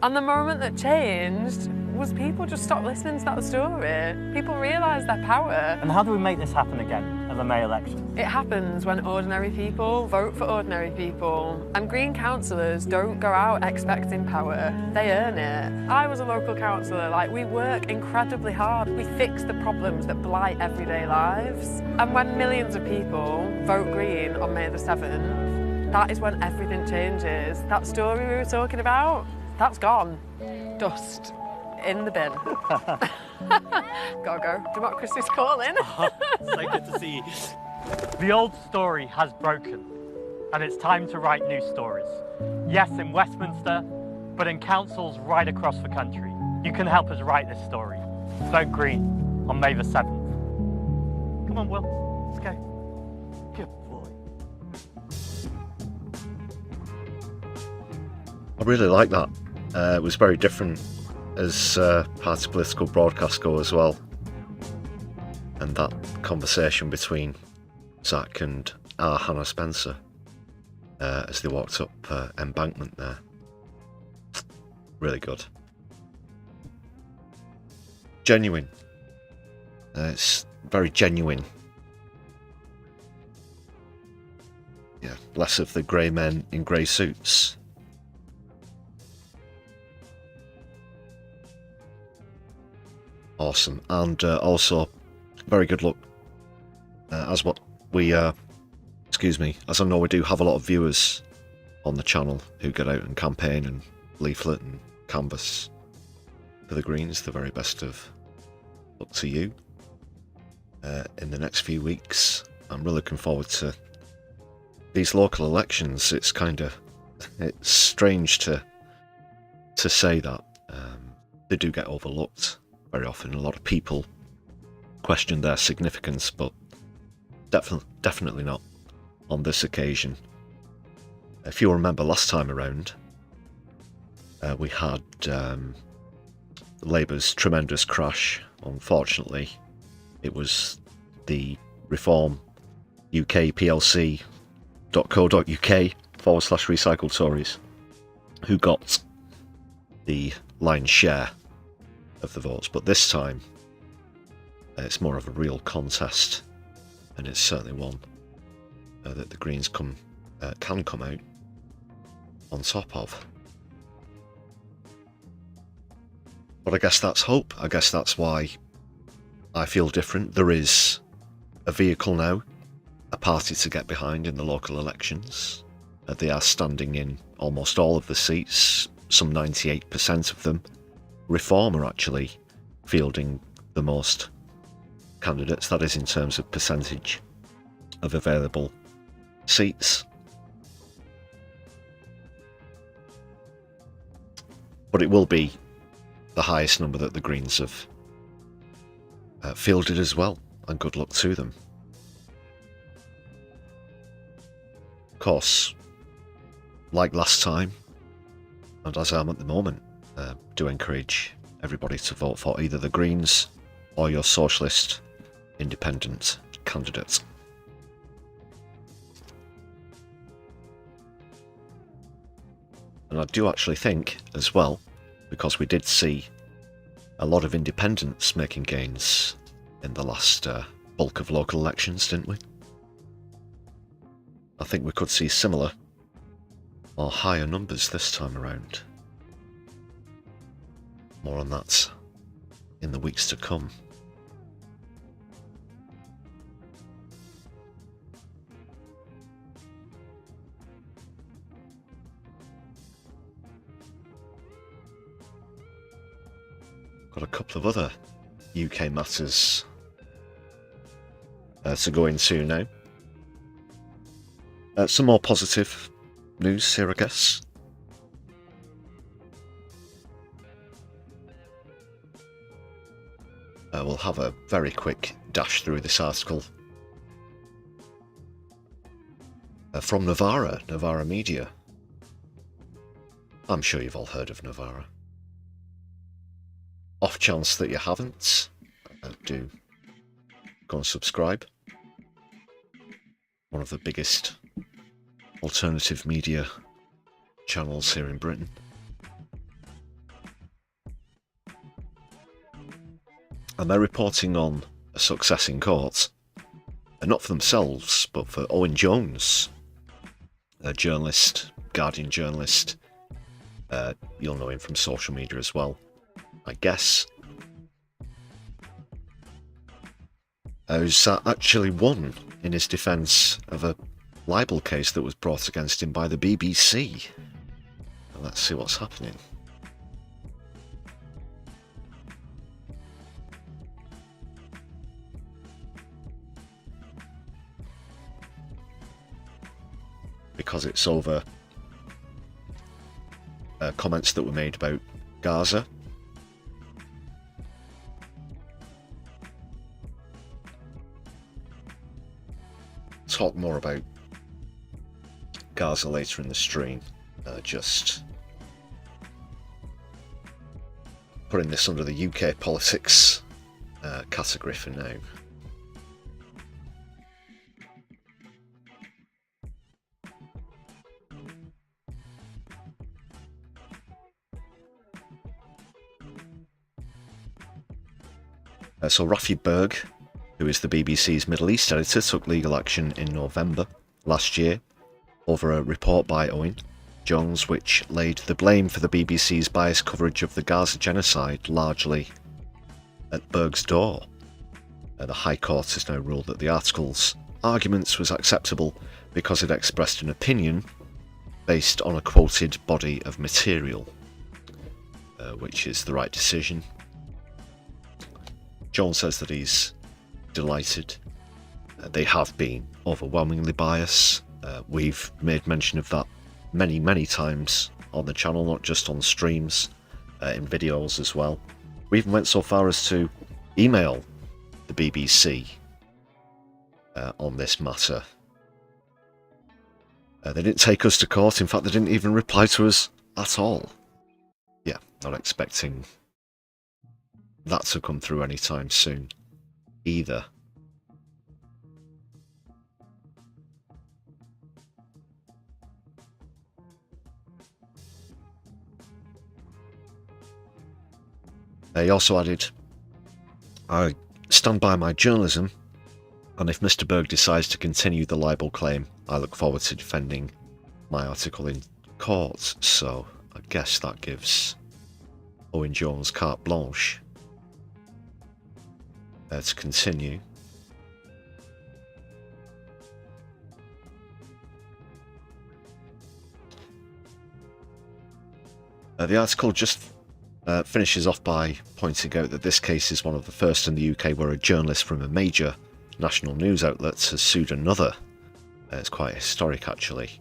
And the moment that changed was people just stopped listening to that story. People realised their power. And how do we make this happen again at the May election? It happens when ordinary people vote for ordinary people. And Green councillors don't go out expecting power, they earn it. I was a local councillor, like, we work incredibly hard. We fix the problems that blight everyday lives. And when millions of people vote Green on May the 7th, that is when everything changes. That story we were talking about, that's gone. Dust in the bin. Gotta go. Democracy's calling. So good to see you. The old story has broken, and it's time to write new stories. Yes, in Westminster, but in councils right across the country. You can help us write this story. Vote Green on May the 7th. Come on, Will. Let's go. Good boy. I really like that. It was very different as party political broadcasts go as well. And that conversation between Zach and Hannah Spencer as they walked up Embankment there. Really good. Genuine. It's very genuine. Yeah, less of the grey men in grey suits. Awesome. And also, very good luck. As I know we do have a lot of viewers on the channel who get out and campaign and leaflet and canvass for the Greens. The very best of luck to you in the next few weeks. I'm really looking forward to these local elections. It's strange to say that. They do get overlooked very often. A lot of people question their significance, but definitely not on this occasion. If you remember last time around, we had Labour's tremendous crash. Unfortunately, it was the Reform UK plc.co.uk/recycled Tories who got the lion's share of the votes. But this time, it's more of a real contest, and it's certainly one that the Greens can come out on top of. But I guess that's hope. I guess that's why I feel different. There is a vehicle now, a party to get behind in the local elections. They are standing in almost all of the seats, some 98% of them. Reform are actually fielding the most candidates, that is in terms of percentage of available seats. But it will be the highest number that the Greens have fielded as well, and good luck to them. Of course, like last time, and as I am at the moment, do encourage everybody to vote for either the Greens or your Socialist independent candidate. And I do actually think as well, because we did see a lot of independents making gains in the last bulk of local elections, didn't we? I think we could see similar or higher numbers this time around. More on that in the weeks to come. Got a couple of other UK matters to go into now. Some more positive news here, I guess. We'll have a very quick dash through this article from Novara Media. I'm sure you've all heard of Novara. Off chance that you haven't, do go and subscribe. One of the biggest alternative media channels here in Britain. And they're reporting on a success in court, and not for themselves, but for Owen Jones, a journalist, Guardian journalist. You'll know him from social media as well, I guess. Who's actually won in his defence of a libel case that was brought against him by the BBC. Let's see what's happening. Because it's over comments that were made about Gaza. Talk more about Gaza later in the stream. Just putting this under the UK politics category for now. So Rafi Berg, who is the BBC's Middle East editor, took legal action in November last year over a report by Owen Jones which laid the blame for the BBC's biased coverage of the Gaza genocide largely at Berg's door. The High Court has now ruled that the article's arguments was acceptable because it expressed an opinion based on a quoted body of material, which is the right decision. John says that he's delighted. They have been overwhelmingly biased. We've made mention of that many times on the channel, not just on streams, in videos as well. We even went so far as to email the BBC on this matter. They didn't take us to court. In fact, they didn't even reply to us at all. Yeah, not expecting that to come through anytime soon either. He also added, "I stand by my journalism, and if Mr. Berg decides to continue the libel claim, I look forward to defending my article in court." So I guess that gives Owen Jones carte blanche to continue. The article just finishes off by pointing out that this case is one of the first in the UK where a journalist from a major national news outlet has sued another. It's quite historic, actually.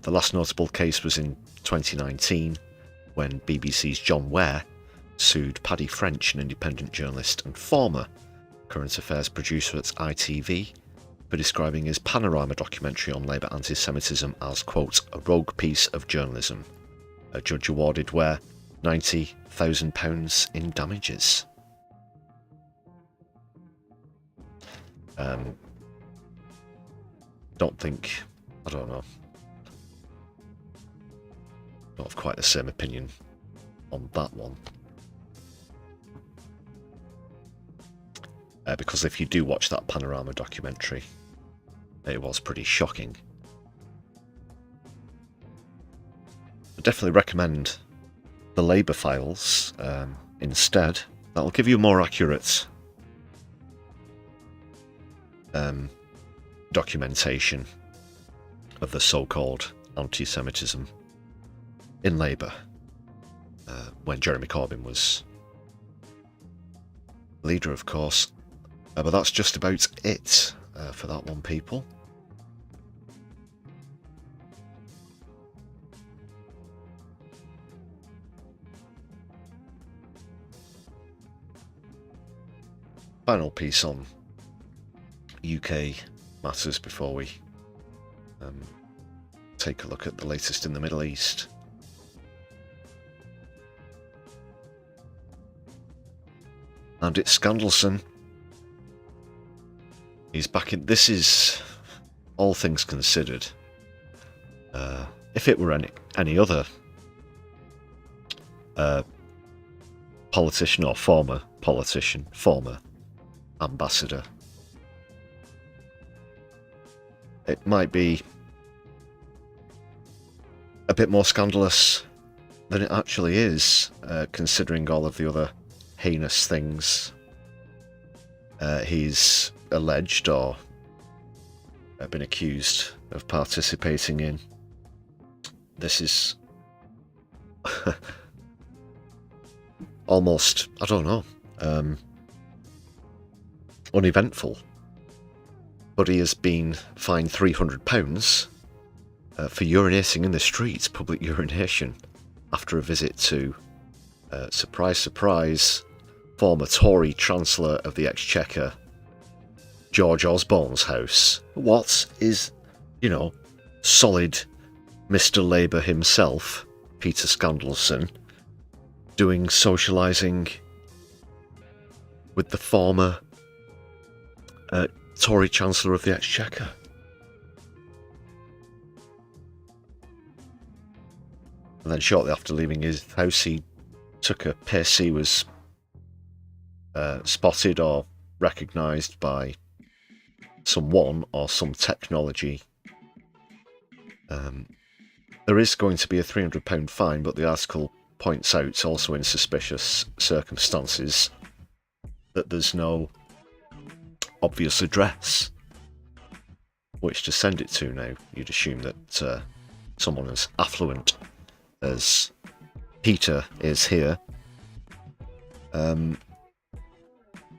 The last notable case was in 2019 when BBC's John Ware sued Paddy French, an independent journalist and former current affairs producer at ITV, for describing his Panorama documentary on Labour anti-Semitism as, quote, a rogue piece of journalism. A judge awarded Ware £90,000 in damages. I don't know. Not of quite the same opinion on that one. Because if you do watch that Panorama documentary, it was pretty shocking. I definitely recommend the Labour Files instead. That'll give you a more accurate documentation of the so-called anti-Semitism in Labour when Jeremy Corbyn was leader, of course. But that's just about it for that one, people. Final piece on UK matters before we take a look at the latest in the Middle East. And it's Scandalson. He's back in. This is, all things considered, if it were any other politician or former politician, former ambassador, it might be a bit more scandalous than it actually is, considering all of the other heinous things he's alleged or been accused of participating in. This is almost, I don't know, uneventful. But he has been fined £300 for urinating in the streets, public urination, after a visit to, surprise, surprise, former Tory Chancellor of the Exchequer, George Osborne's house. What is, solid Mr. Labour himself, Peter Scandalson, doing socialising with the former Tory Chancellor of the Exchequer? And then shortly after leaving his house, he took a piss. He was spotted or recognised by someone or some technology. There is going to be a £300 fine, but the article points out, also in suspicious circumstances, that there's no obvious address which to send it to now. You'd assume that someone as affluent as Peter is here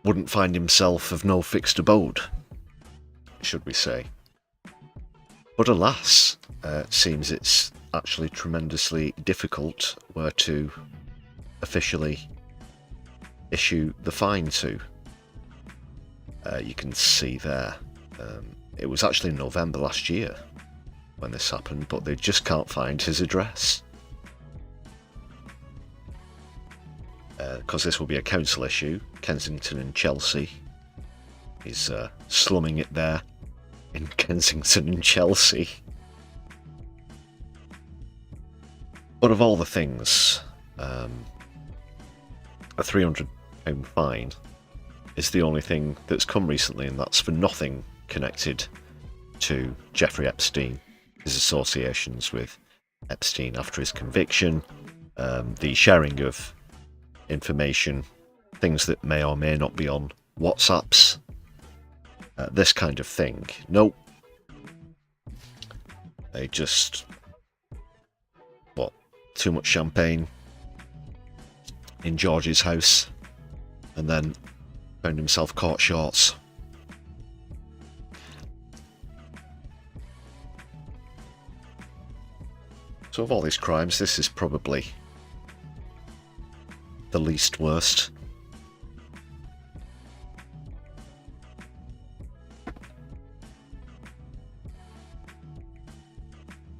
wouldn't find himself of no fixed abode, should we say. But alas, it seems it's actually tremendously difficult where to officially issue the fine to. You can see there, it was actually in November last year when this happened, but they just can't find his address. Because this will be a council issue, Kensington and Chelsea. He's slumming it there in Kensington and Chelsea. But of all the things, a £300 fine is the only thing that's come recently, and that's for nothing connected to Jeffrey Epstein, his associations with Epstein after his conviction, the sharing of information, things that may or may not be on WhatsApps, this kind of thing. Nope. They just, what, too much champagne in George's house, and then found himself caught shorts. So of all these crimes, this is probably the least worst.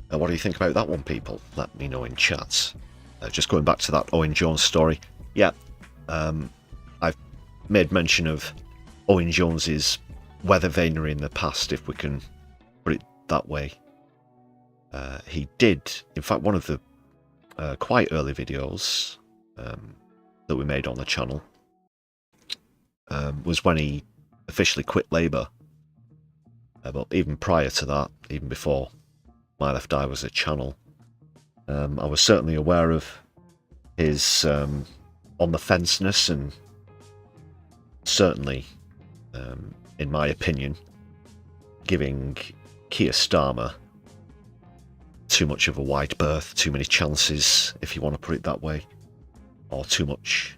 What do you think about that one, people? Let me know in chat. Just going back to that Owen Jones story. Yeah, I've made mention of Owen Jones's weather vanery in the past, if we can put it that way. He did, in fact, one of the quite early videos that we made on the channel was when he officially quit Labour. But even prior to that, even before My Left Eye was a channel, I was certainly aware of his on-the-fenceness, and certainly, in my opinion, giving Keir Starmer too much of a wide berth, too many chances, if you want to put it that way, or too much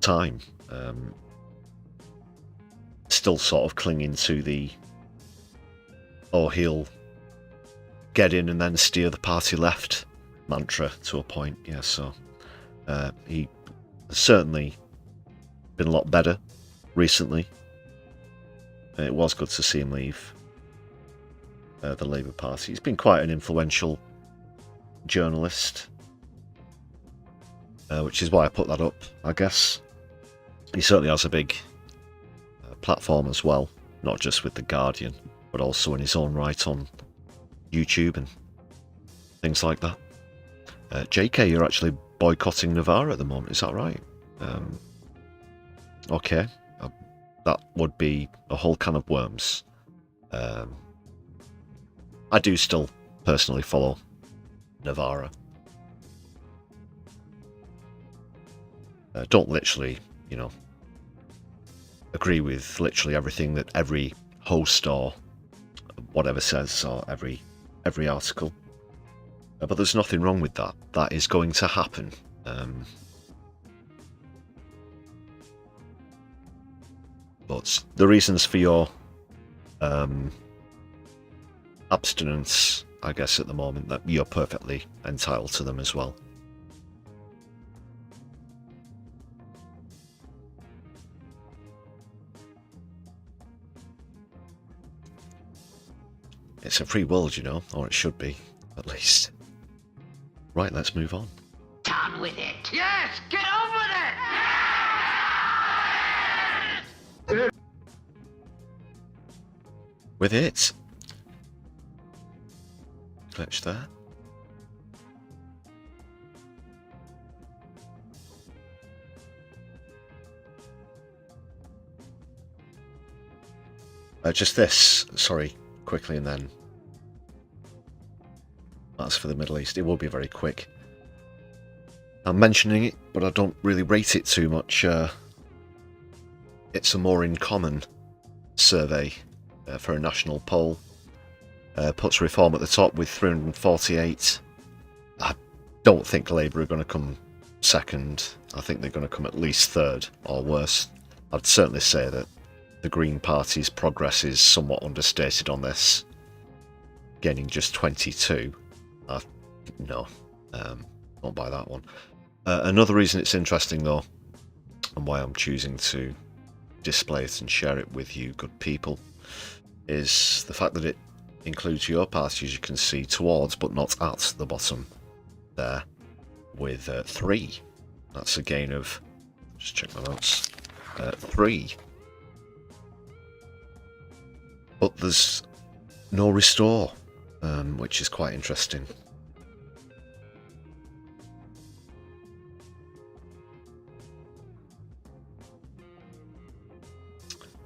time. Still sort of clinging to the, oh, he'll get in and then steer the party left mantra to a point. Yeah, so he has certainly been a lot better recently. It was good to see him leave the Labour Party. He's been quite an influential journalist, which is why I put that up, I guess. He certainly has a big platform as well, not just with The Guardian, but also in his own right on YouTube and things like that. JK, you're actually boycotting Navarre at the moment, is that right? Okay, that would be a whole can of worms. I do still personally follow Navarre. Don't literally, you know, agree with literally everything that every host or whatever says, or every article. But there's nothing wrong with that. That is going to happen. But the reasons for your abstinence, I guess, at the moment, that you're perfectly entitled to them as well. It's a free world, you know, or it should be, at least. Right, let's move on. On with it. Yes, get on with it. With it. Glitch there. Just this, sorry, quickly, and then that's for the Middle East. It will be very quick. I'm mentioning it, but I don't really rate it too much. it's a more in common survey for a national poll. Puts Reform at the top with 348. I don't think Labour are going to come second. I think they're going to come at least third or worse. I'd certainly say that the Green Party's progress is somewhat understated on this, gaining just 22. No, won't buy that one. Another reason it's interesting though, and why I'm choosing to display it and share it with you good people, is the fact that it includes your party, as you can see, towards but not at the bottom there, with 3. That's a gain of, just check my notes, 3. But there's no Restore, which is quite interesting.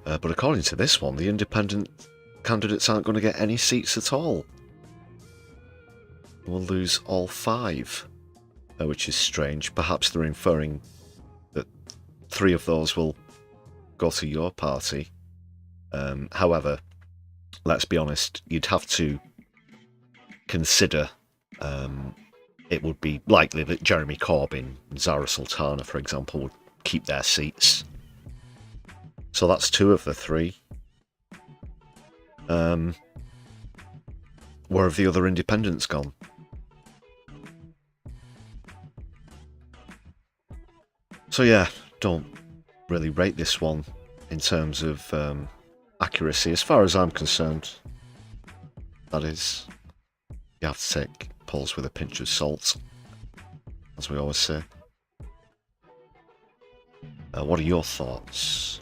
But according to this one, the independent candidates aren't going to get any seats at all. We'll lose all 5, which is strange. Perhaps they're inferring that 3 of those will go to your party. However, let's be honest, you'd have to consider it would be likely that Jeremy Corbyn and Zara Sultana, for example, would keep their seats. So that's 2 of the 3. Where have the other independents gone? So yeah, don't really rate this one in terms of accuracy, as far as I'm concerned. That is, you have to take polls with a pinch of salt, as we always say. What are your thoughts?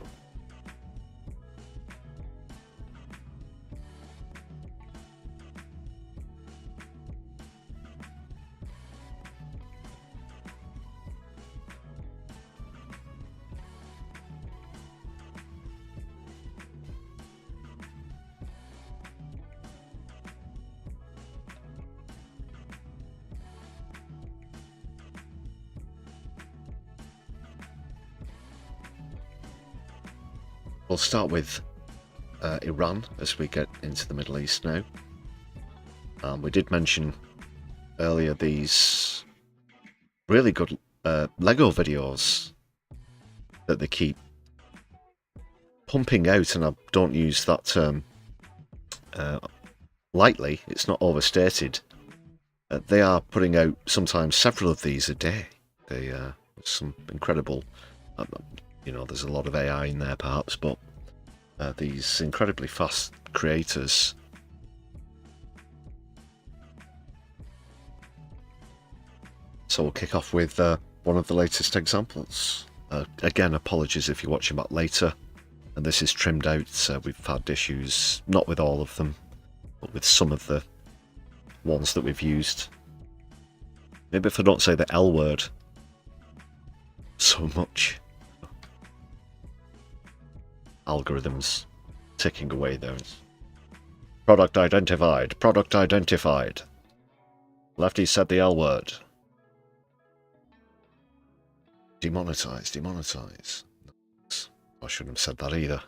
We'll start with Iran as we get into the Middle East now. We did mention earlier these really good Lego videos that they keep pumping out, and I don't use that term lightly, it's not overstated. They are putting out sometimes several of these a day. They some incredible, you know, there's a lot of AI in there perhaps, but these incredibly fast creators So we'll kick off with one of the latest examples. Again, apologies if you're watching back later, and this is trimmed out. We've had issues, not with all of them, but with some of the ones that we've used. Maybe if I don't say the L word so much. Algorithms ticking away those. Product identified. Product identified. Lefty said the L word. Demonetize. Demonetize. I shouldn't have said that either.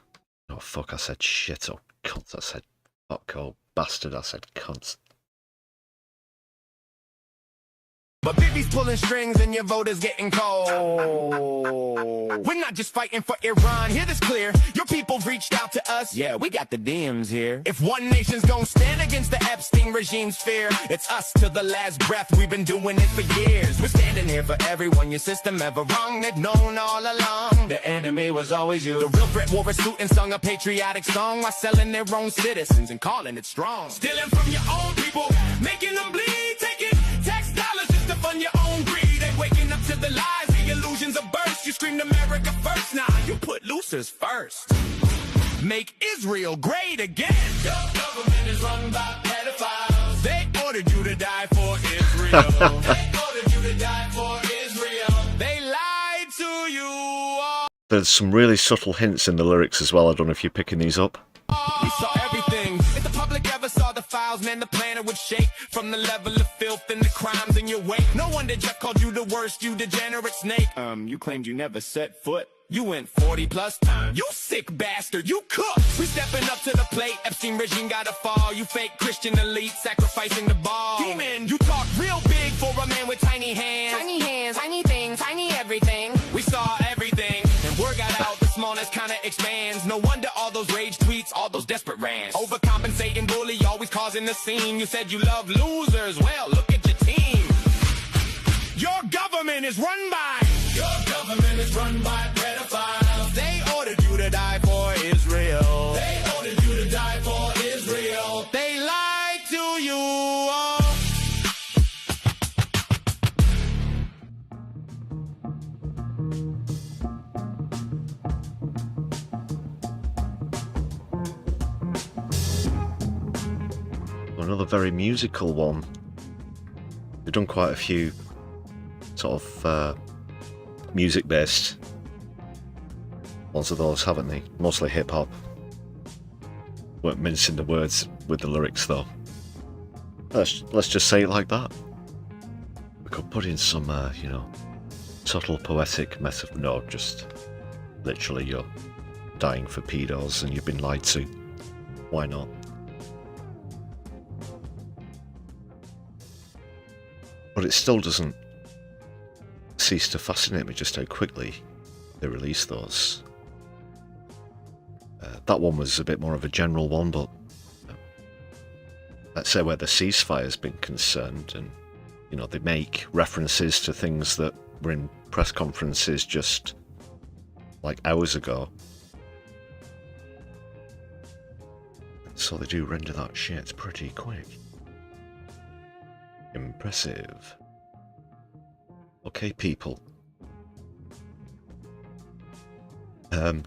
Oh fuck, I said shit. Oh cunt, I said fuck. Oh bastard, I said cunt. But Bibi's pulling strings and your vote is getting cold. We're not just fighting for Iran, hear this clear. Your people reached out to us, yeah, we got the DMs here. If one nation's gonna stand against the Epstein regime's fear, it's us till the last breath, we've been doing it for years. We're standing here for everyone, your system ever wrong, they've known all along. The enemy was always you. The real threat wore a suit and sung a patriotic song while selling their own citizens and calling it strong. Stealing from your own people, making them bleed, taking tax dollars just to fund your own greed. And waking up to the lies, the illusions of burst. You screamed America first, now you put losers first. Make Israel great again. Your government is run by pedophiles. They ordered you to die for Israel. They ordered you to die for Israel. They lied to you all. There's some really subtle hints in the lyrics as well. I don't know if you're picking these up. We saw everything. If the public ever saw the files, man, the planet would shake from the level of filth and the crimes in your your way. No wonder Jeff called you the worst, you degenerate snake. You claimed you never set foot. You went 40 plus times. You sick bastard, you cook. We stepping up to the plate. Epstein regime gotta fall. You fake Christian elite, sacrificing the ball. Demon, you talk real big for a man with tiny hands. Tiny hands, tiny things, tiny everything. We saw everything, and word got out. The smallness kinda expands. No wonder all those rage tweets, all those desperate rants. Overcompensating bully, always causing a scene. You said you love losers. Well, look at your team. Your government is run by. Your government is run by pedophiles. They ordered you to die for Israel. They ordered you to die for Israel. They lied to you. Another very musical one. They've done quite a few sort of music-based ones of those, haven't they? Mostly hip-hop. Weren't mincing the words with the lyrics, though. Let's just say it like that. We could put in some, you know, subtle poetic metaphor. No, just literally you're dying for pedos and you've been lied to. Why not? But it still doesn't cease to fascinate me just how quickly they release those. That one was a bit more of a general one, but let's say where the ceasefire has been concerned, and you know, they make references to things that were in press conferences just like hours ago. So they do render that shit pretty quick. Impressive. Okay, people.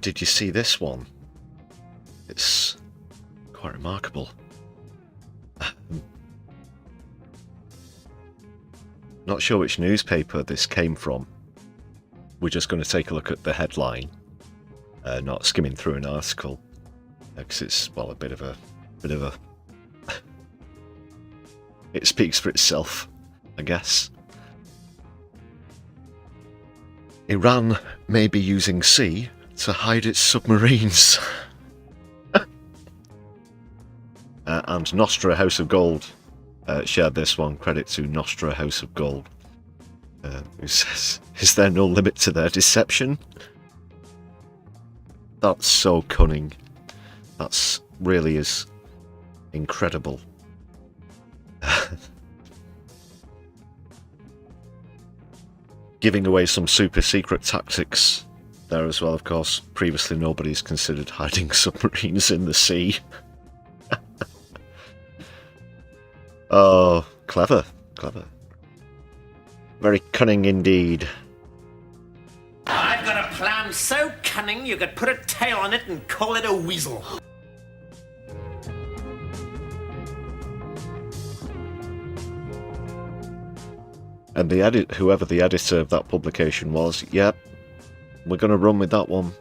Did you see this one? It's quite remarkable. Not sure which newspaper this came from. We're just going to take a look at the headline, not skimming through an article, because it's, well, a bit of a it speaks for itself, I guess. Iran may be using sea to hide its submarines. And Nostra House of Gold shared this one. Credit to Nostra House of Gold. Who says, is there no limit to their deception? That's so cunning. That's really is incredible. Giving away some super secret tactics there as well, of course. Previously nobody's considered hiding submarines in the sea. Oh, clever, clever. Very cunning indeed. I've got a plan so cunning you could put a tail on it and call it a weasel. And whoever the editor of that publication was, yep, we're going to run with that one.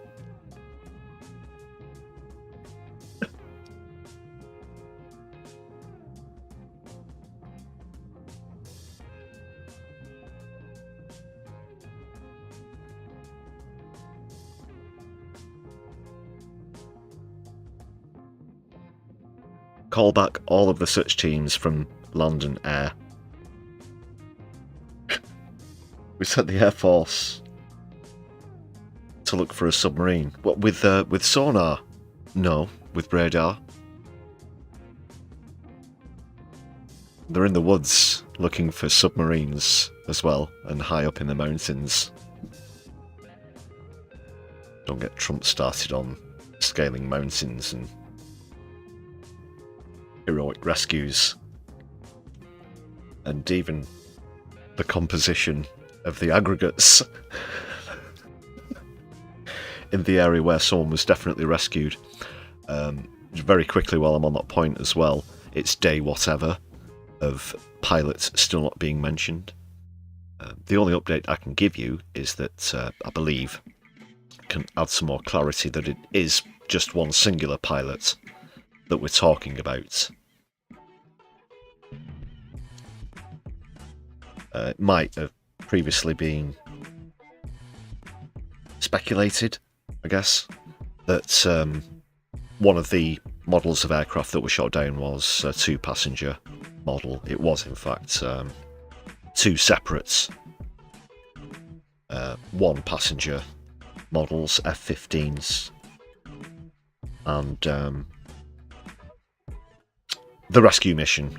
Call back all of the such teams from land and air. We sent the Air Force to look for a submarine. What, with sonar? No, with radar. They're in the woods looking for submarines as well, and high up in the mountains. Don't get Trump started on scaling mountains and heroic rescues. And even the composition of the aggregates in the area where someone was definitely rescued. Very quickly, while I'm on that point as well, it's day whatever of pilots still not being mentioned. The only update I can give you is that I believe can add some more clarity that it is just one singular pilot that we're talking about. It might have previously been speculated, I guess, that one of the models of aircraft that were shot down was a 2-passenger model. It was, in fact, 2 separate 1-passenger models, F-15s, and the rescue mission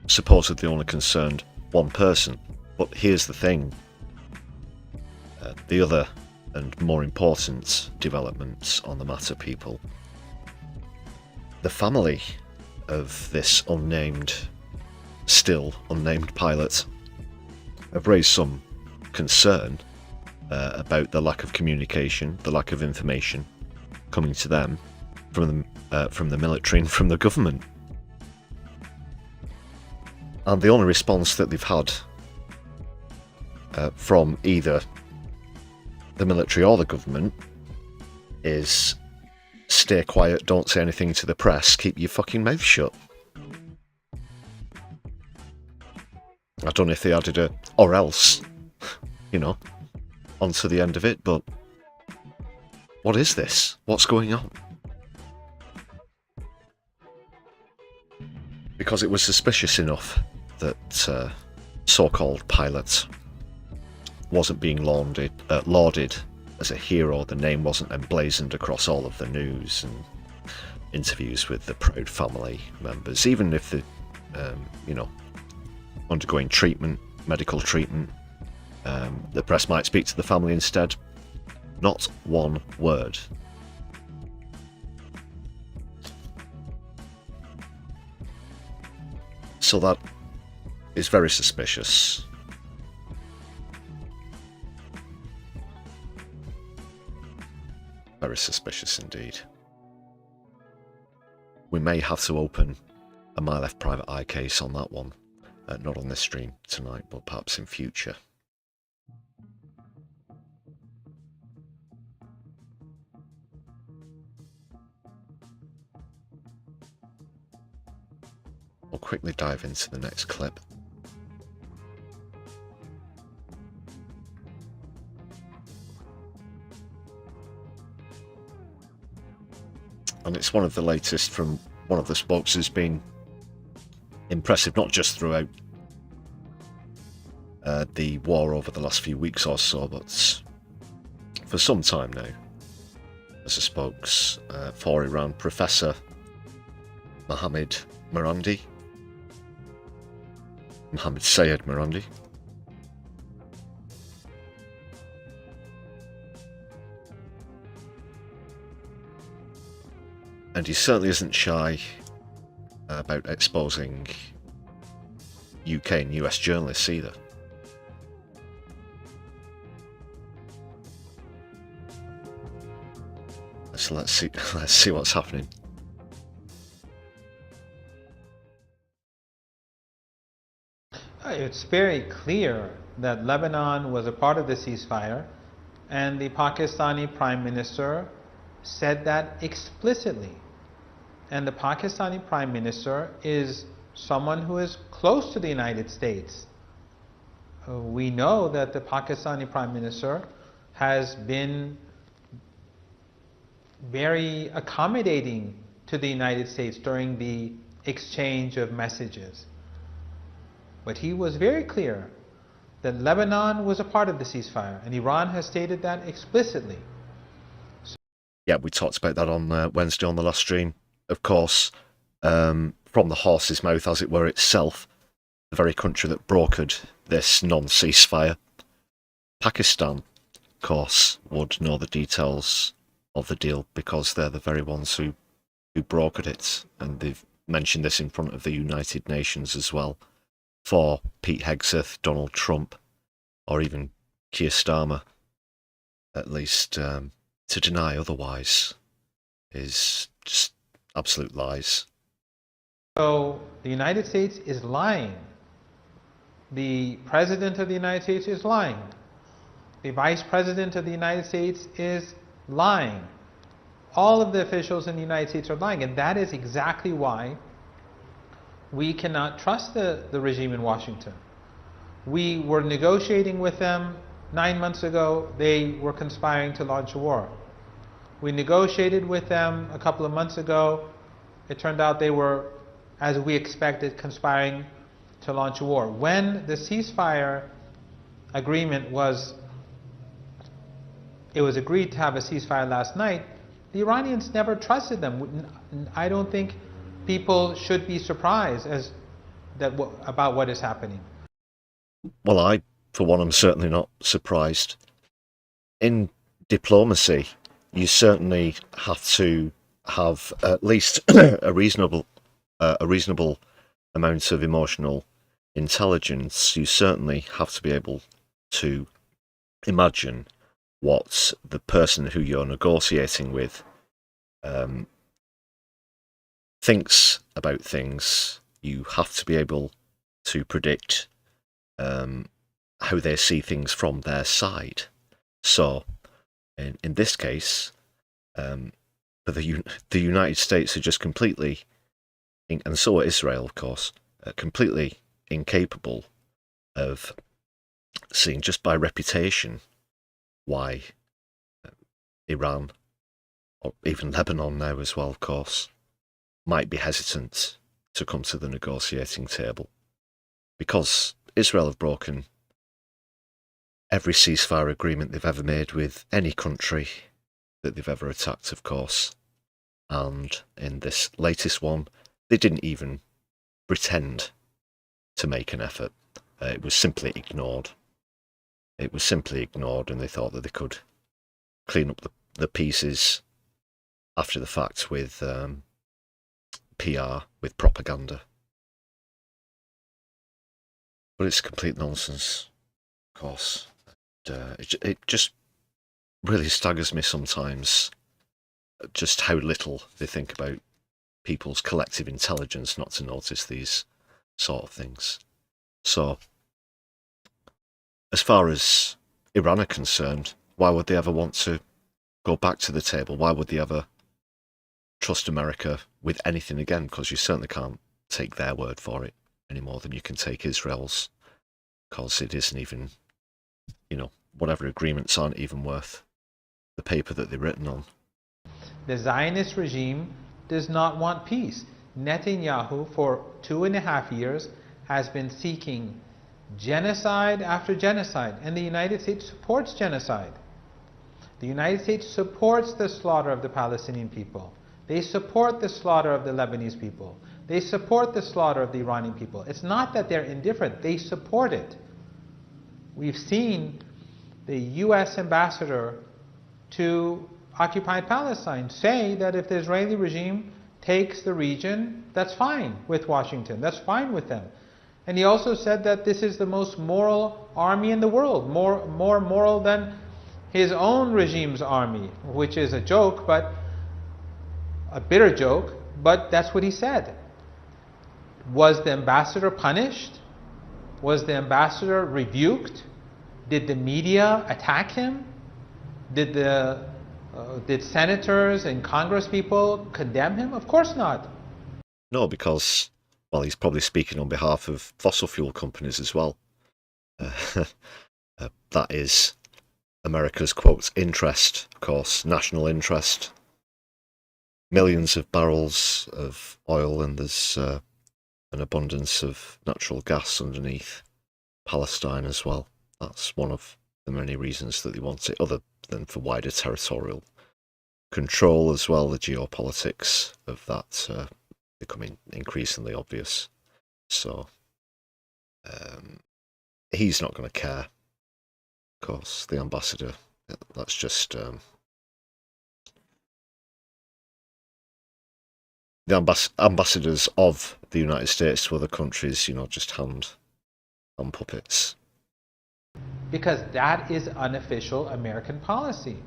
supposedly only concerned 1 person. But here's the thing, the other and more important developments on the matter, people. The family of this still unnamed pilot have raised some concern about the lack of communication, the lack of information coming to them from the military and from the government. And the only response that they've had from either the military or the government is stay quiet, don't say anything to the press, keep your fucking mouth shut. I don't know if they added a or else, you know, onto the end of it, but what is this? What's going on? Because it was suspicious enough that so-called pilot wasn't being lauded as a hero. The name wasn't emblazoned across all of the news and interviews with the proud family members, even if the, you know, undergoing treatment, medical treatment. The press might speak to the family instead. Not one word. So that is very suspicious. Very suspicious indeed. We may have to open a My Left Private Eye case on that one. Not on this stream tonight, but perhaps in future. We'll quickly dive into the next clip. And it's one of the latest from one of the spokes who's been impressive, not just throughout the war over the last few weeks or so, but for some time now, as a spokes for Iran, Professor Mohammed Sayed Marandi. And he certainly isn't shy about exposing UK and US journalists either. So let's see what's happening. It's very clear that Lebanon was a part of the ceasefire, and the Pakistani Prime Minister said that explicitly. And the Pakistani Prime Minister is someone who is close to the United States. We know that the Pakistani Prime Minister has been very accommodating to the United States during the exchange of messages. But he was very clear that Lebanon was a part of the ceasefire, and Iran has stated that explicitly. Yeah, we talked about that on Wednesday on the last stream. Of course, from the horse's mouth, as it were, itself, the very country that brokered this non-ceasefire. Pakistan, of course, would know the details of the deal because they're the very ones who brokered it, and they've mentioned this in front of the United Nations as well. For Pete Hegseth, Donald Trump, or even Keir Starmer, at least, to deny otherwise is just absolute lies. So the United States is lying. The President of the United States is lying. The Vice President of the United States is lying. All of the officials in the United States are lying, and that is exactly why we cannot trust the regime in Washington. We were negotiating with them 9 months ago. They were conspiring to launch a war. We negotiated with them a couple of months ago. It turned out they were, as we expected, conspiring to launch a war. When the ceasefire agreement was agreed to have a ceasefire last night, the Iranians never trusted them. I don't think people should be surprised about what is happening. Well, I, for one, am certainly not surprised. In diplomacy, you certainly have to have at least a reasonable amount of emotional intelligence. You certainly have to be able to imagine what the person who you're negotiating with thinks about things. You have to be able to predict how they see things from their side. So, in this case, but the United States are just completely, and so are Israel, of course, completely incapable of seeing, just by reputation, why Iran, or even Lebanon now as well, of course, might be hesitant to come to the negotiating table. Because Israel have broken every ceasefire agreement they've ever made with any country that they've ever attacked, of course. And in this latest one, they didn't even pretend to make an effort. It was simply ignored. It was simply ignored, and they thought that they could clean up the pieces after the fact with PR, with propaganda. But it's complete nonsense, of course. It just really staggers me sometimes just how little they think about people's collective intelligence not to notice these sort of things. So, as far as Iran are concerned, why would they ever want to go back to the table? Why would they ever trust America with anything again? Because you certainly can't take their word for it any more than you can take Israel's, because it isn't even, whatever agreements aren't even worth the paper that they're written on. The Zionist regime does not want peace. Netanyahu, for 2.5 years, has been seeking genocide after genocide, and the United States supports genocide. The United States supports the slaughter of the Palestinian people. They support the slaughter of the Lebanese people. They support the slaughter of the Iranian people. It's not that they're indifferent, they support it. We've seen the US ambassador to occupied Palestine say that if the Israeli regime takes the region, that's fine with Washington, that's fine with them. And he also said that this is the most moral army in the world, more moral than his own regime's army, which is a joke, but a bitter joke, but that's what he said. Was the ambassador punished? Was the ambassador rebuked? Did the media attack him? Did senators and Congress people condemn him? Of course not. No, because, well, he's probably speaking on behalf of fossil fuel companies as well. That is America's, quote, interest, of course, national interest. Millions of barrels of oil, and there's an abundance of natural gas underneath Palestine as well. That's one of the many reasons that they want it, other than for wider territorial control as well. The geopolitics of that becoming increasingly obvious. So he's not going to care. Of course, the ambassador, that's just the ambassadors of the United States to other countries, just hand puppets. Because that is unofficial American policy.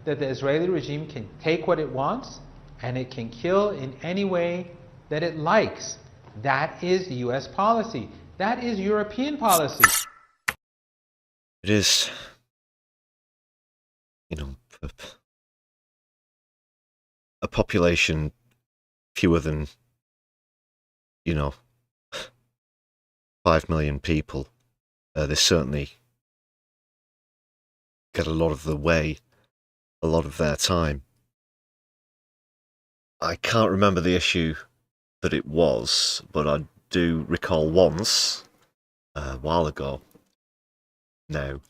That the Israeli regime can take what it wants and it can kill in any way that it likes. That is US policy. That is European policy. It is, a population fewer than, 5 million people, They certainly get a lot of their time. I can't remember the issue that it was, but I do recall once, a while ago now,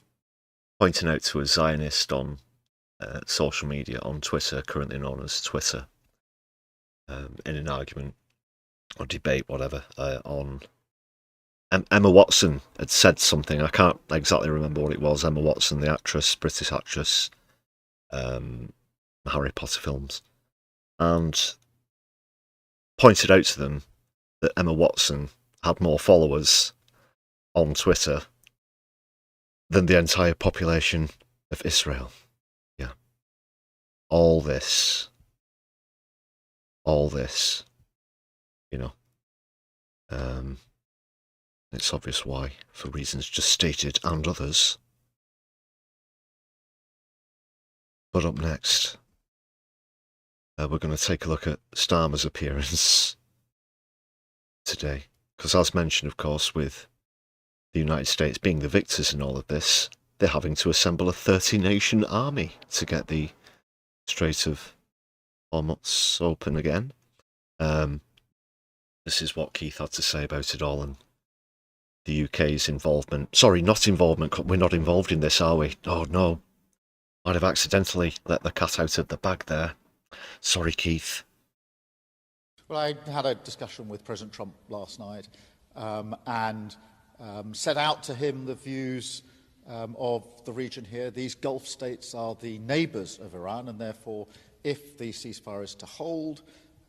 pointing out to a Zionist on social media, on Twitter, currently known as Twitter, in an argument or debate, whatever, on Emma Watson had said something. I can't exactly remember what it was. Emma Watson, the actress, British actress, Harry Potter films, and pointed out to them that Emma Watson had more followers on Twitter than the entire population of Israel. Yeah. All this, you know. It's obvious why, for reasons just stated and others. But up next, we're going to take a look at Starmer's appearance today. Because as mentioned, of course, with the United States being the victors in all of this, they're having to assemble a 30-nation army to get the Strait of Hormuz open again. This is what Keith had to say about it all, and the UK's involvement. Sorry, not involvement. We're not involved in this, are we? Oh, no. Might have accidentally let the cat out of the bag there. Sorry, Keith. Well, I had a discussion with President Trump last night and set out to him the views of the region here. These Gulf states are the neighbours of Iran, and therefore, if the ceasefire is to hold,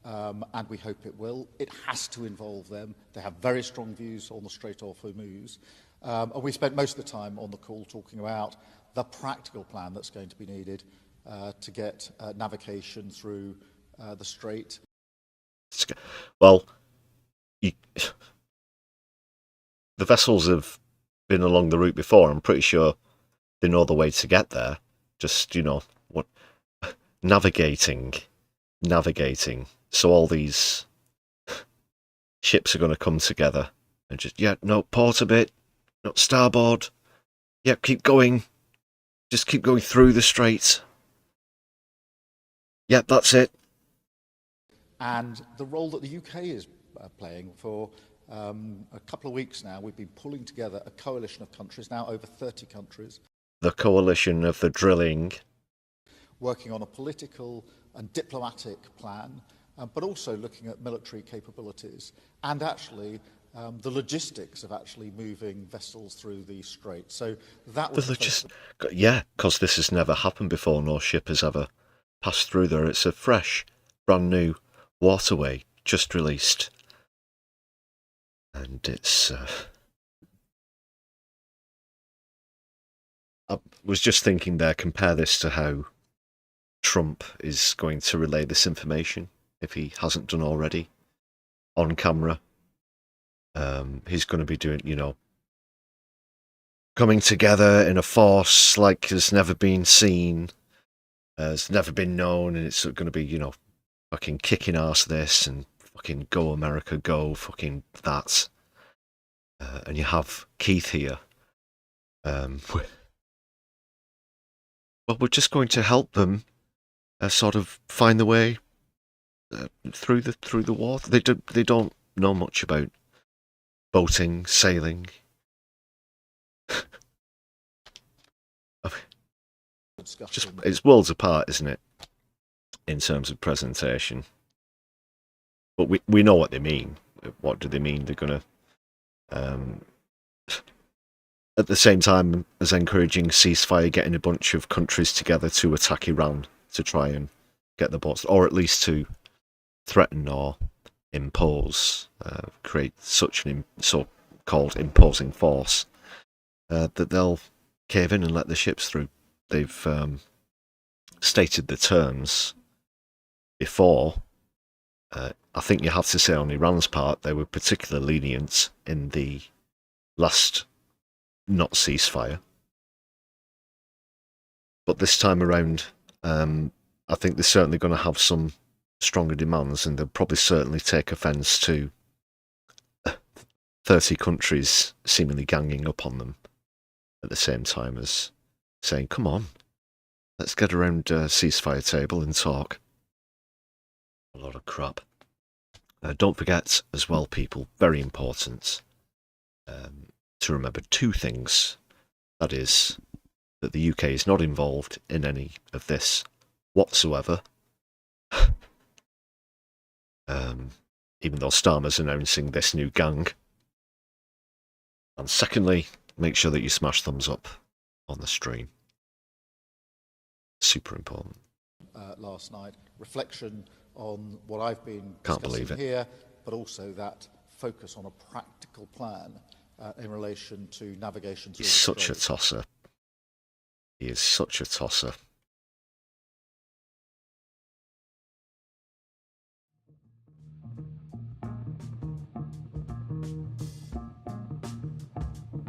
and we hope it will, it has to involve them. They have very strong views on the Strait of Hormuz. And we spent most of the time on the call talking about the practical plan that's going to be needed to get navigation through the strait. Well, the vessels have been along the route before. I'm pretty sure they know the way to get there. Just, what navigating. So all these ships are going to come together and just, port a bit, not starboard. Keep going. Just keep going through the strait. That's it. And the role that the UK is playing for a couple of weeks now, we've been pulling together a coalition of countries, now over 30 countries. The coalition of the drilling. Working on a political and diplomatic plan, but also looking at military capabilities and actually the logistics of actually moving vessels through the strait. So that was because this has never happened before. No ship has ever passed through there. It's a fresh, brand new waterway just released, and it's. I was just thinking there. Compare this to how Trump is going to relay this information, if he hasn't done already, on camera. He's going to be doing, coming together in a force like has never been seen, has never been known, and it's going to be, fucking kicking ass this, and fucking go America, go fucking that. And you have Keith here. Well, we're just going to help them sort of find the way through the water. They don't know much about boating, sailing. It's worlds apart, isn't it, in terms of presentation? But we know what they mean. What do they mean? They're going to, at the same time as encouraging ceasefire, getting a bunch of countries together to attack Iran to try and get the boats, or at least to threaten or impose, create such an so-called imposing force that they'll cave in and let the ships through. They've stated the terms before. I think you have to say on Iran's part, they were particularly lenient in the last not ceasefire. But this time around, I think they're certainly going to have some stronger demands, and they'll probably certainly take offence to 30 countries seemingly ganging up on them at the same time as saying, come on, let's get around a ceasefire table and talk. A lot of crap. Don't forget as well, people, very important, to remember two things. That is, that the UK is not involved in any of this whatsoever. Even though Starmer's announcing this new gang. And secondly, make sure that you smash thumbs up on the stream. Super important. Last night, reflection on what I've been Can't believe discussing it. here, but also that focus on a practical plan in relation to navigation through He's the such a Strait. tosser. He is such a tosser.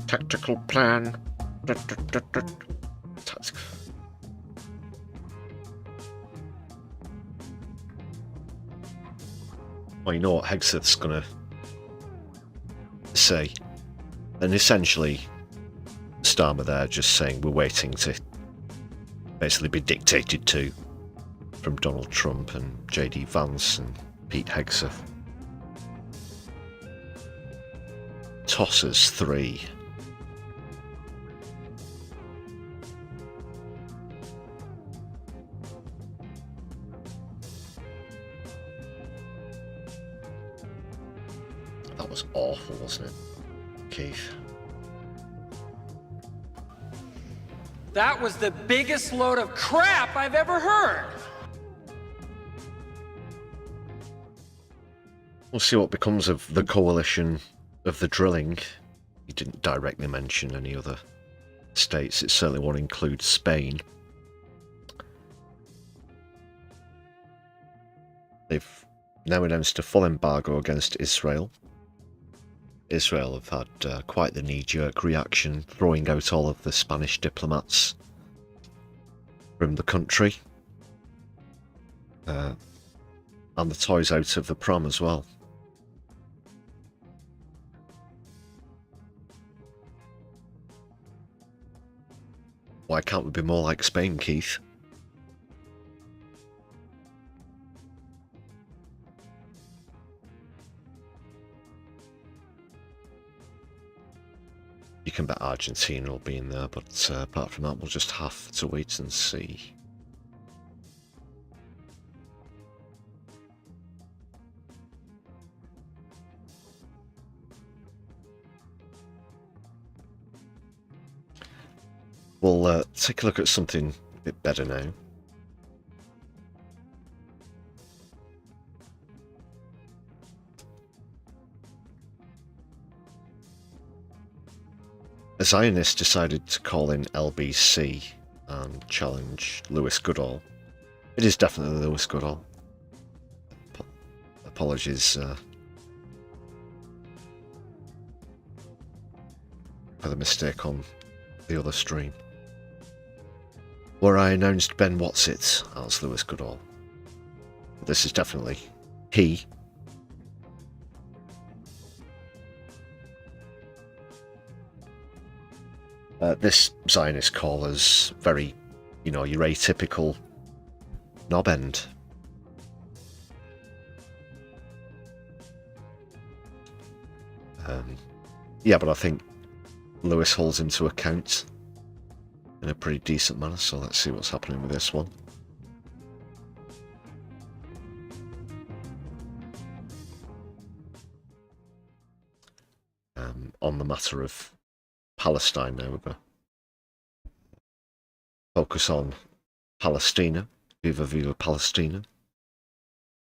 Tactical plan. Tactical. Well, you know what Hegseth's gonna say. And essentially, Starmer there just saying we're waiting to basically be dictated to from Donald Trump and J.D. Vance and Pete Hegseth. Tossers 3. That was awful, wasn't it, Keith? That was the biggest load of crap I've ever heard. We'll see what becomes of the coalition of the drilling. He didn't directly mention any other states. It certainly won't include Spain. They've now announced a full embargo against Israel. Israel have had quite the knee-jerk reaction, throwing out all of the Spanish diplomats from the country. And the toys out of the prom as well. Why can't we be more like Spain, Keith? You can bet Argentina will be in there, but apart from that, we'll just have to wait and see. We'll take a look at something a bit better now. A Zionist decided to call in LBC and challenge Lewis Goodall. It is definitely Lewis Goodall. Apologies for the mistake on the other stream, where I announced Ben Whatsit as Lewis Goodall. This is definitely he. This Zionist caller's very, you know, your atypical knob end. Yeah, but I think Lewis holds him to account in a pretty decent manner, so let's see what's happening with this one. On the matter of Palestine now, we're going to focus on Palestina, Viva Viva Palestina,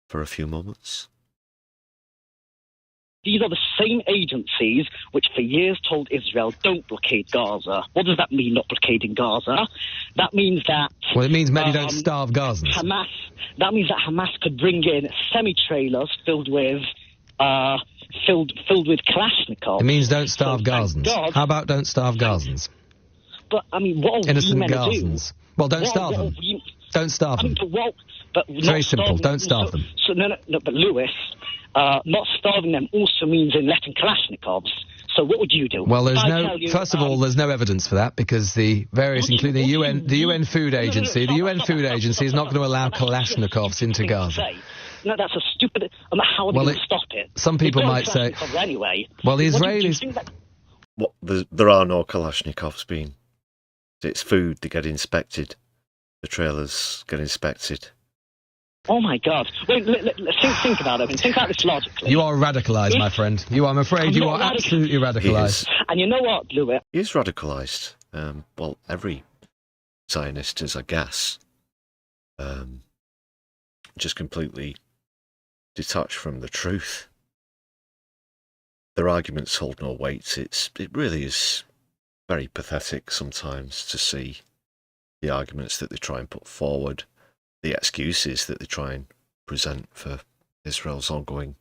for a few moments. These are the same agencies which for years told Israel, don't blockade Gaza. What does that mean, not blockading Gaza? That means that... Well, it means maybe don't starve Gazans. That means that Hamas could bring in semi-trailers filled with Kalashnikovs. It means don't starve Gazans. How about don't starve Gazans? But, I mean, what are innocent we meant to do? Gazans. Well, don't starve them. Don't starve them. It's very simple. Don't starve them. So, no, but Lewis, not starving them also means in letting Kalashnikovs. So what would you do? Well, there's If I no. tell you, First of all, there's no evidence for that because the various, including the UN Food Agency, the UN Food Agency is not going to allow Kalashnikovs into Gaza. No, that's a stupid. How are they going to stop it? Some people might say. Anyway. Well, the What do you Israelis. think that- What, there are no Kalashnikovs being. It's food that get inspected. The trailers get inspected. Oh my God! Wait, think about it. Think about this logically. You are radicalised, my friend. You, I'm afraid, you are absolutely radicalised. And you know what, Louis? He is radicalised. Well, every Zionist is, I guess, just completely detached from the truth. Their arguments hold no weight. It really is very pathetic sometimes to see the arguments that they try and put forward, the excuses that they try and present for Israel's ongoing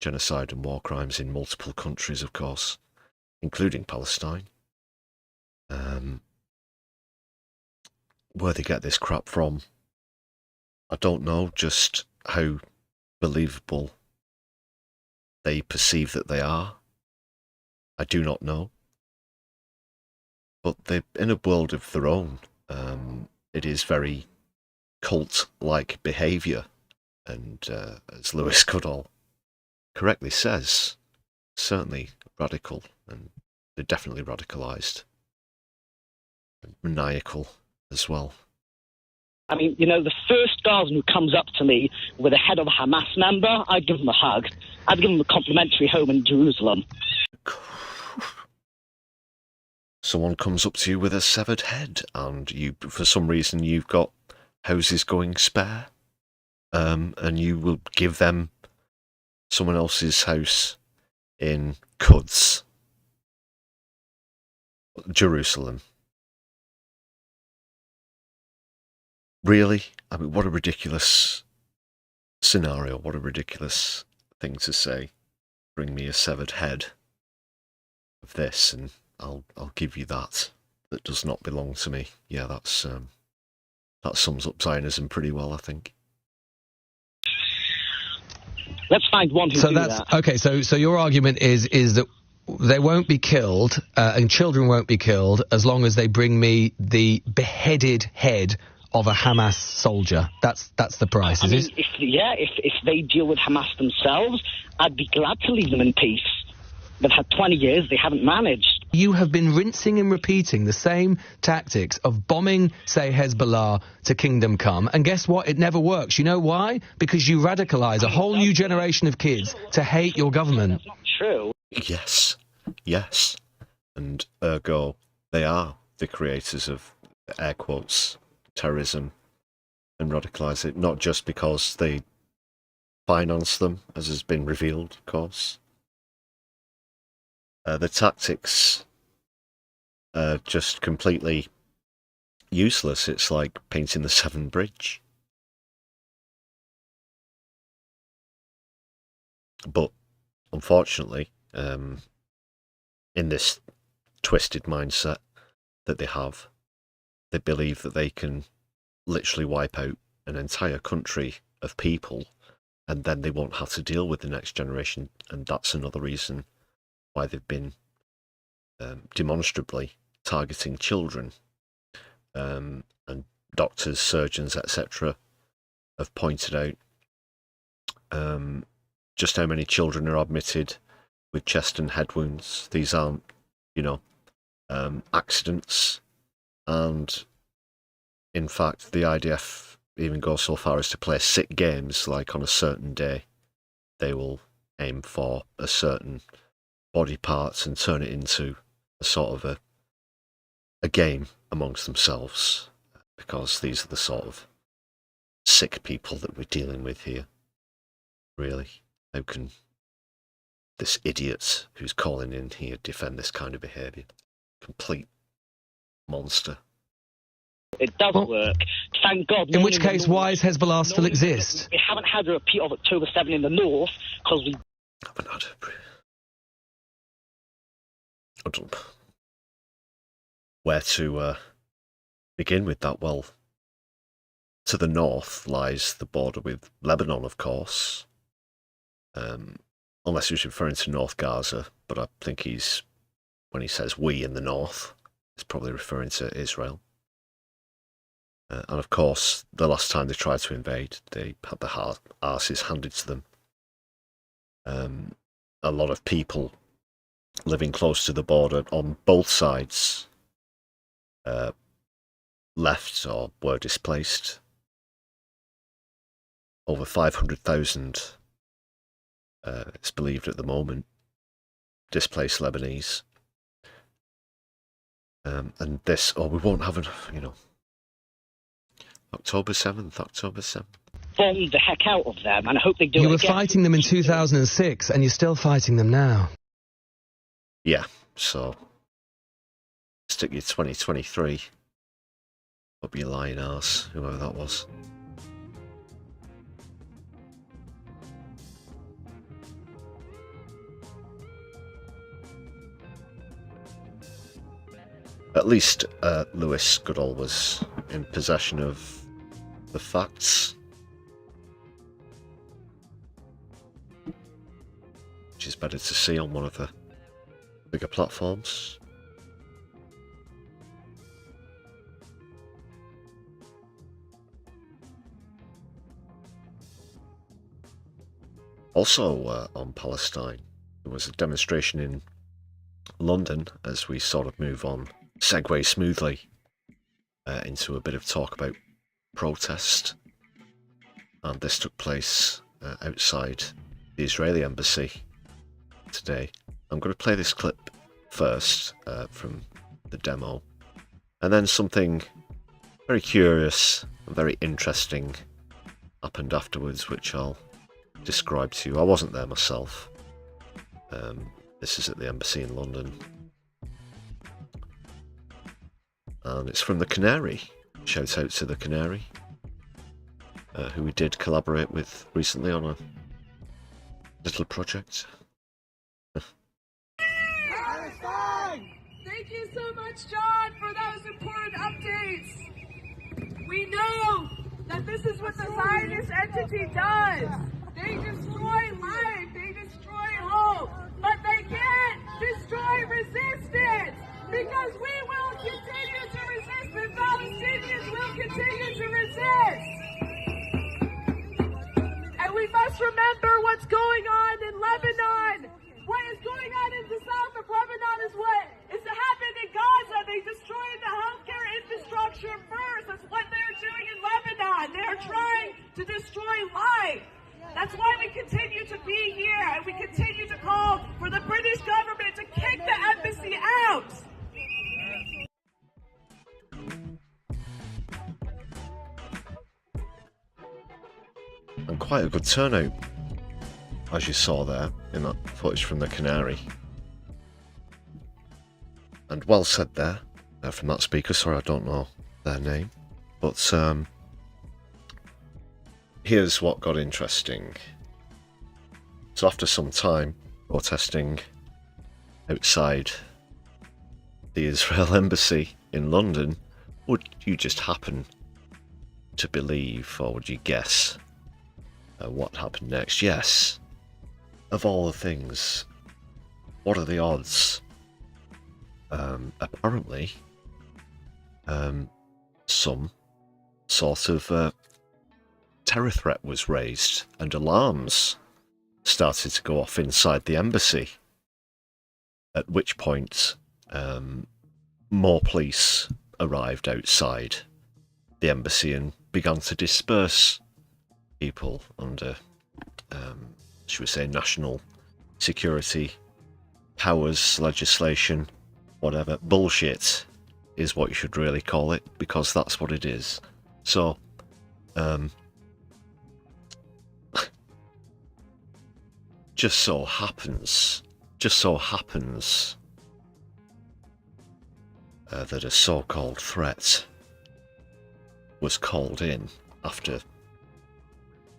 genocide and war crimes in multiple countries, of course, including Palestine. Where they get this crap from, I don't know. Just how believable they perceive that they are, I do not know. But they're in a world of their own. It is very cult-like behaviour, and as Lewis Goodall correctly says, certainly radical, and they're definitely radicalised, and maniacal as well. I mean, you know, the first Gazan who comes up to me with a head of a Hamas member, I'd give him a hug. I'd give him a complimentary home in Jerusalem. Someone comes up to you with a severed head, and you, for some reason, you've got houses going spare, and you will give them someone else's house in Quds, Jerusalem. Really? I mean, what a ridiculous scenario, what a ridiculous thing to say. Bring me a severed head of this, and I'll give you that does not belong to me. Yeah, that's that sums up Zionism pretty well, I think. Let's find one who So do that's that. okay. So your argument is that they won't be killed and children won't be killed as long as they bring me the beheaded head of a Hamas soldier. That's the price, is it? If they deal with Hamas themselves, I'd be glad to leave them in peace. They've had 20 years, they haven't managed. You have been rinsing and repeating the same tactics of bombing, say, Hezbollah to Kingdom Come, and guess what? It never works. You know why? Because you radicalise a whole new generation of kids to hate your government. That's not true. Yes. And ergo, they are the creators of, air quotes, terrorism and radicalise it, not just because they finance them, as has been revealed, of course. The tactics are just completely useless. It's like painting the Severn Bridge. But, unfortunately, in this twisted mindset that they have, they believe that they can literally wipe out an entire country of people, and then they won't have to deal with the next generation, and that's another reason why they've been demonstrably targeting children, and doctors, surgeons, etc. have pointed out just how many children are admitted with chest and head wounds. These aren't, accidents, and in fact the IDF even goes so far as to play sick games, like on a certain day they will aim for a certain body parts and turn it into a sort of a game amongst themselves, because these are the sort of sick people that we're dealing with here. Really, how can this idiot who's calling in here defend this kind of behaviour? Complete monster. It does work. Thank God. In which case, why does Hezbollah still exist? We haven't had a repeat of October 7 in the north because we haven't had where to begin with that. Well, to the north lies the border with Lebanon, of course. On unless he's referring to North Gaza, but I think he's, when he says we in the north, he's probably referring to Israel. And of course, the last time they tried to invade, they had the arses handed to them. A lot of people living close to the border on both sides left or were displaced. Over 500,000, it's believed at the moment, displaced Lebanese. And this, we won't have October 7th. Bomb the heck out of them, and I hope they do it You were again. fighting them in 2006, and you're still fighting them now. Yeah, so stick your 2023 up your lying arse, whoever that was. At least Lewis Goodall was in possession of the facts, which is better to see on one of the bigger platforms. Also on Palestine, there was a demonstration in London as we sort of move on, segue smoothly into a bit of talk about protest. And this took place outside the Israeli embassy today. I'm going to play this clip first from the demo, and then something very curious and very interesting happened afterwards, which I'll describe to you. I wasn't there myself. This is at the embassy in London, and it's from the Canary. Shout out to the Canary, who we did collaborate with recently on a little project. Thank you so much, John, for those important updates. We know that this is what the Zionist entity does. They destroy life, they destroy hope, but they can't destroy resistance, because we will continue to resist, and Palestinians will continue to resist. And we must remember what's going on in Lebanon. What is going on in the south of Lebanon is what is happening in Gaza. They destroyed the healthcare infrastructure first. That's what they're doing in Lebanon. They're trying to destroy life. That's why we continue to be here, and we continue to call for the British government to kick the embassy out. And quite a good turnout, as you saw there in that footage from the Canary. And well said there from that speaker. Sorry, I don't know their name, but here's what got interesting. So after some time protesting outside the Israel embassy in London, would you just happen to believe, or would you guess what happened next? Yes, of all the things, what are the odds? Apparently, some sort of terror threat was raised, and alarms started to go off inside the embassy, at which point more police arrived outside the embassy and began to disperse people under, should we say, national security powers legislation, whatever. Bullshit is what you should really call it, because that's what it is. So, just so happens that a so-called threat was called in after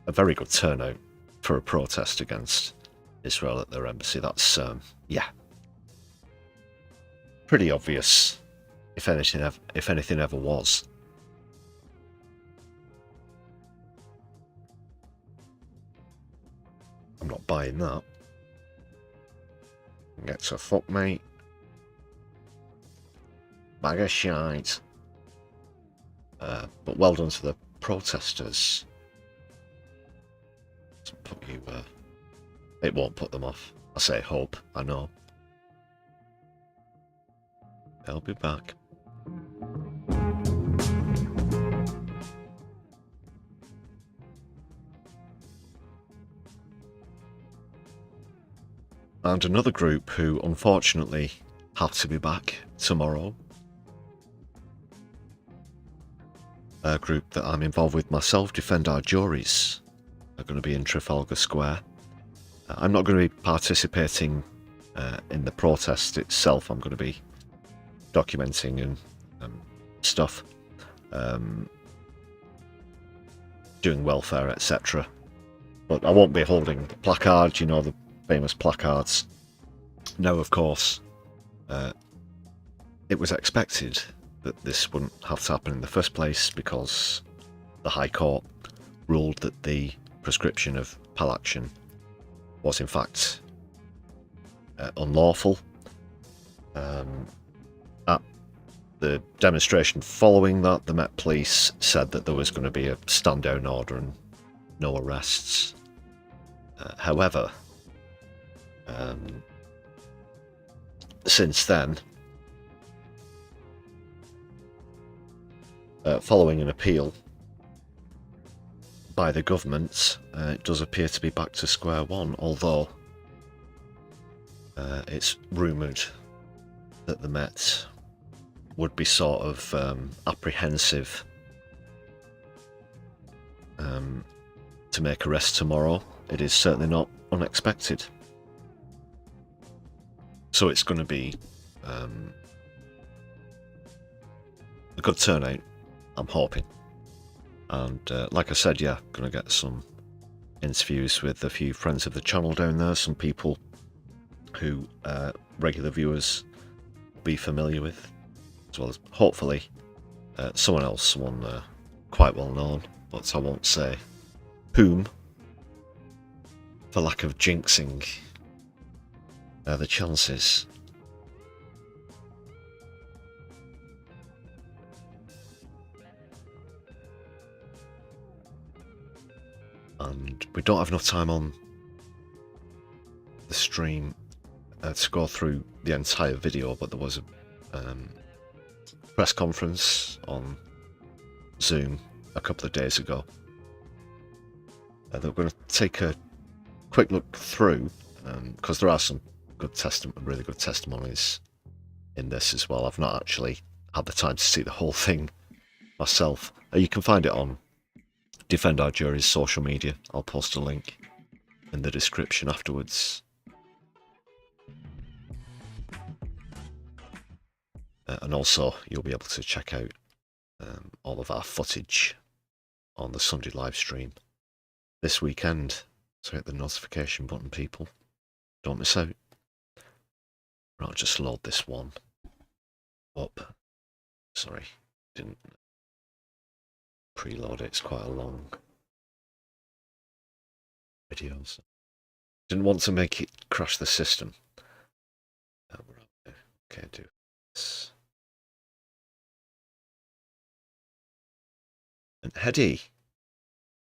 a very good turnout for a protest against Israel at their embassy. That's, yeah, pretty obvious, if anything ever was. I'm not buying that. Get to fuck, mate. Bag of shite. But well done to the protesters. Put you, it won't put them off. I say hope, I know. They'll be back. And another group who unfortunately have to be back tomorrow. A group that I'm involved with myself, Defend Our Juries, are going to be in Trafalgar Square. I'm not going to be participating in the protest itself. I'm going to be documenting and stuff, doing welfare, etc. But I won't be holding the placards, you know, the famous placards. No, of course, it was expected that this wouldn't have to happen in the first place because the High Court ruled that the prescription of PAL action was in fact unlawful. At the demonstration following that, the Met Police said that there was going to be a stand-down order and no arrests. However, since then, following an appeal by the government, it does appear to be back to square one, although it's rumoured that the Met would be sort of apprehensive to make arrests tomorrow. It is certainly not unexpected. So it's going to be a good turnout, I'm hoping. And like I said, yeah, going to get some interviews with a few friends of the channel down there, some people who regular viewers will be familiar with, as well as hopefully someone else, someone quite well known, but I won't say whom, for lack of jinxing the chances. And we don't have enough time on the stream to go through the entire video, but there was a press conference on Zoom a couple of days ago that we're going to take a quick look through, because there are some good really good testimonies in this as well. I've not actually had the time to see the whole thing myself. You can find it on Defend Our Jury's social media. I'll post a link in the description afterwards. And also you'll be able to check out all of our footage on the Sunday live stream this weekend. So hit the notification button, people. Don't miss out. I'll just load this one up. Sorry, didn't preload it. It's quite a long video, so didn't want to make it crash the system. Okay, do this. And Hedy,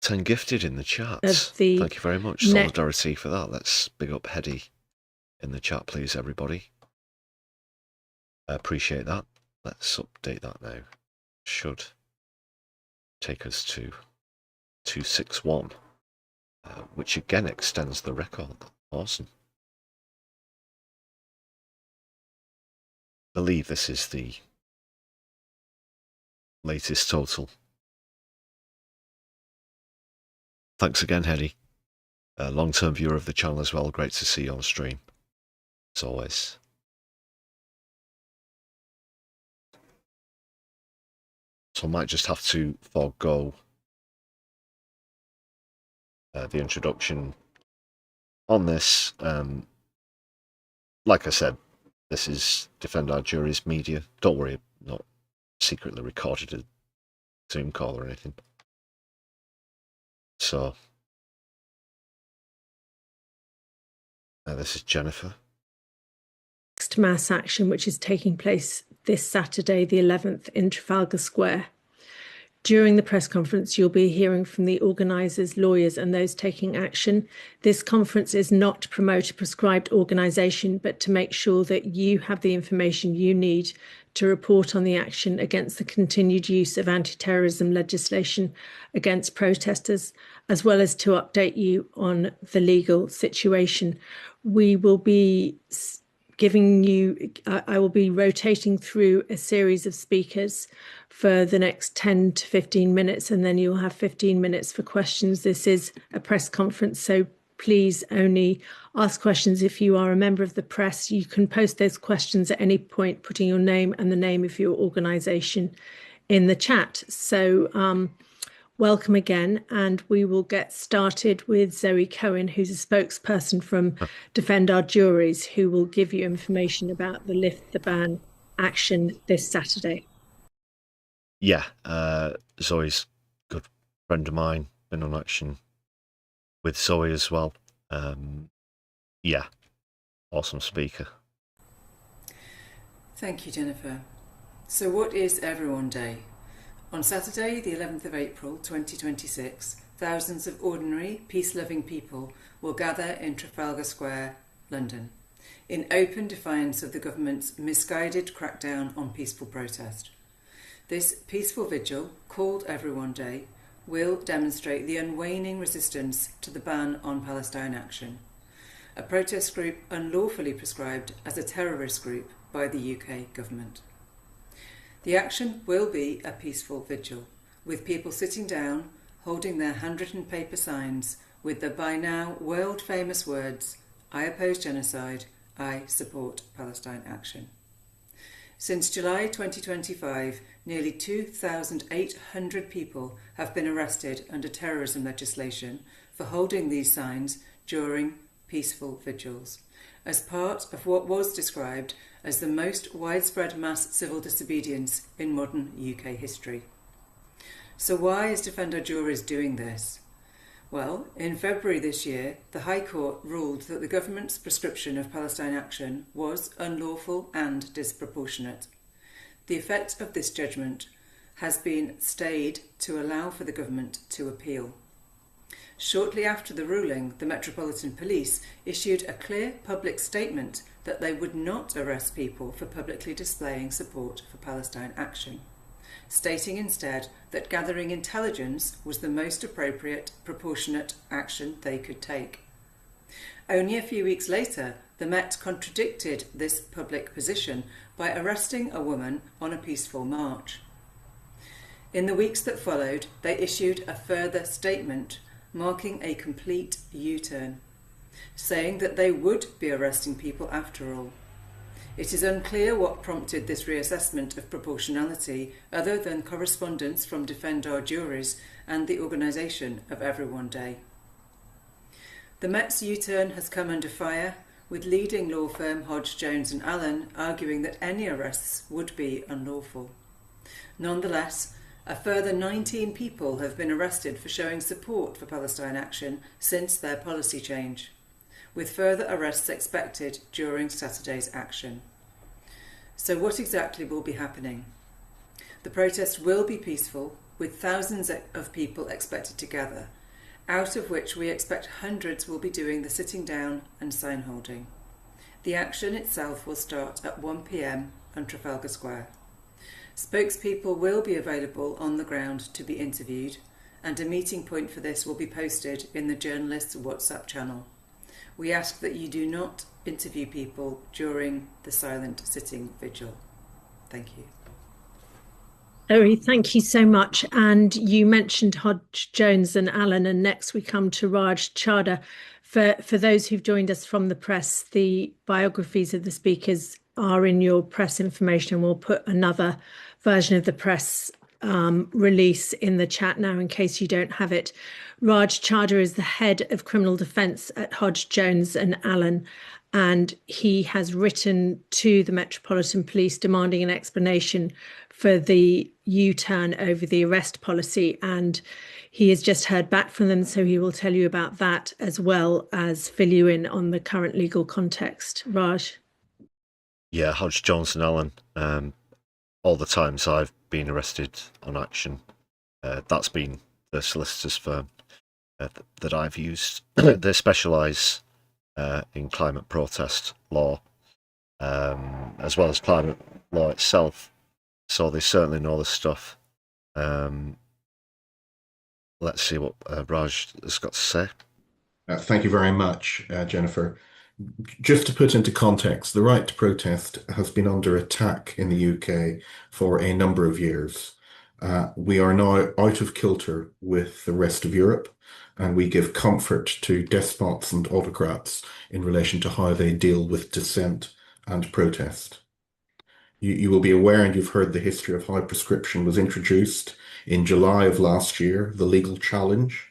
10 gifted in the chat. Thank you very much. Solidari-Tea for that. Let's big up Hedy in the chat, please, everybody. I appreciate that. Let's update that now. Should take us to 261, which again extends the record. Awesome. I believe this is the latest total. Thanks again, Hedy. Long-term viewer of the channel as well. Great to see you on stream, as always. So I might just have to forego the introduction on this. Like I said, this is Defend Our Jury's media. Don't worry, not secretly recorded a Zoom call or anything. So, this is Jennifer. next mass action, which is taking place this Saturday, the 11th, in Trafalgar Square. During the press conference, you'll be hearing from the organisers, lawyers and those taking action. This conference is not to promote a prescribed organisation, but to make sure that you have the information you need to report on the action against the continued use of anti-terrorism legislation against protesters, as well as to update you on the legal situation. We will be giving you, I will be rotating through a series of speakers for the next 10 to 15 minutes, and then you'll have 15 minutes for questions. This is a press conference, so please only ask questions if you are a member of the press. You can post those questions at any point, putting your name and the name of your organisation in the chat. So welcome again, and we will get started with Zoe Cohen, who's a spokesperson from Defend Our Juries, who will give you information about the Lift the Ban action this Saturday. Yeah, Zoe's a good friend of mine, been on action with Zoe as well. Yeah, awesome speaker. Thank you, Jennifer. So what is Everyone Day? On Saturday, the 11th of April 2026, thousands of ordinary, peace-loving people will gather in Trafalgar Square, London, in open defiance of the government's misguided crackdown on peaceful protest. This peaceful vigil, called Everyone Day, will demonstrate the unwaning resistance to the ban on Palestine action, a protest group unlawfully prescribed as a terrorist group by the UK government. The action will be a peaceful vigil, with people sitting down, holding their handwritten paper signs with the by now world-famous words, "I oppose genocide, I support Palestine action." Since July 2025, nearly 2,800 people have been arrested under terrorism legislation for holding these signs during peaceful vigils, as part of what was described as the most widespread mass civil disobedience in modern UK history. So why is Defend Our Juries doing this? Well, in February this year, the High Court ruled that the government's prescription of Palestine action was unlawful and disproportionate. The effect of this judgment has been stayed to allow for the government to appeal. Shortly after the ruling, the Metropolitan Police issued a clear public statement that they would not arrest people for publicly displaying support for Palestine action, stating instead that gathering intelligence was the most appropriate, proportionate action they could take. Only a few weeks later, the Met contradicted this public position by arresting a woman on a peaceful march. In the weeks that followed, they issued a further statement marking a complete U-turn, saying that they would be arresting people after all. It is unclear what prompted this reassessment of proportionality, other than correspondence from Defend Our Juries and the organisation of Everyone Day. The Met's U-turn has come under fire, with leading law firm Hodge, Jones and Allen arguing that any arrests would be unlawful. Nonetheless, a further 19 people have been arrested for showing support for Palestine action since their policy change, with further arrests expected during Saturday's action. So what exactly will be happening? The protest will be peaceful, with thousands of people expected to gather, out of which we expect hundreds will be doing the sitting down and sign holding. The action itself will start at 1 p.m. on Trafalgar Square. Spokespeople will be available on the ground to be interviewed, and a meeting point for this will be posted in the journalists' WhatsApp channel. We ask that you do not interview people during the silent sitting vigil. Thank you. Zoe, thank you so much. And you mentioned Hodge, Jones and Allen, and next we come to Raj Chadha. For those who've joined us from the press, the biographies of the speakers are in your press information. We'll put another version of the press release in the chat now in case you don't have it. Raj Chadha is the head of criminal defence at Hodge, Jones and Allen, and he has written to the Metropolitan Police demanding an explanation for the U-turn over the arrest policy, and he has just heard back from them, so he will tell you about that as well as fill you in on the current legal context. Raj. Yeah, Hodge, Jones and Allen. All the times I've been arrested on action, that's been the solicitors firm that I've used. They specialise in climate protest law, as well as climate law itself. So they certainly know the stuff. Let's see what Raj has got to say. Thank you very much, Jennifer. Just to put into context, the right to protest has been under attack in the UK for a number of years. We are now out of kilter with the rest of Europe, and we give comfort to despots and autocrats in relation to how they deal with dissent and protest. You will be aware, and you've heard the history of how prescription was introduced in July of last year, the legal challenge,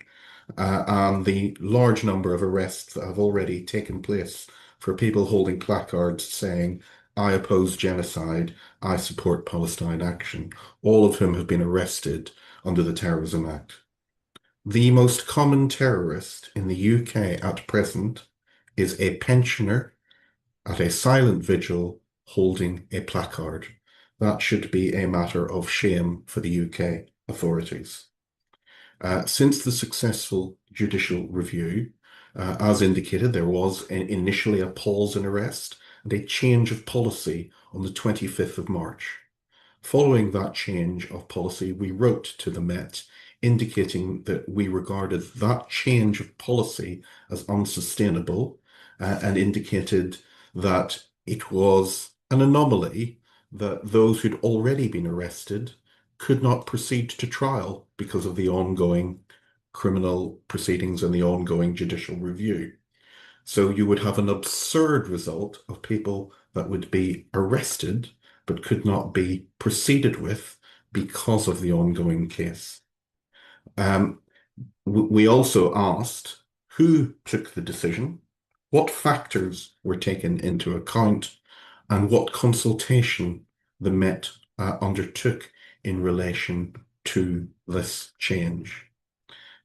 and the large number of arrests that have already taken place for people holding placards saying, "I oppose genocide, I support Palestine action," all of whom have been arrested under the Terrorism Act. The most common terrorist in the UK at present is a pensioner at a silent vigil holding a placard. That should be a matter of shame for the UK authorities. Since the successful judicial review, as indicated, there was initially a pause in arrest and a change of policy on the 25th of March. Following that change of policy, we wrote to the Met indicating that we regarded that change of policy as unsustainable and indicated that it was an anomaly that those who'd already been arrested could not proceed to trial because of the ongoing criminal proceedings and the ongoing judicial review. So you would have an absurd result of people that would be arrested but could not be proceeded with because of the ongoing case. We also asked who took the decision, what factors were taken into account, and what consultation the Met undertook in relation to this change.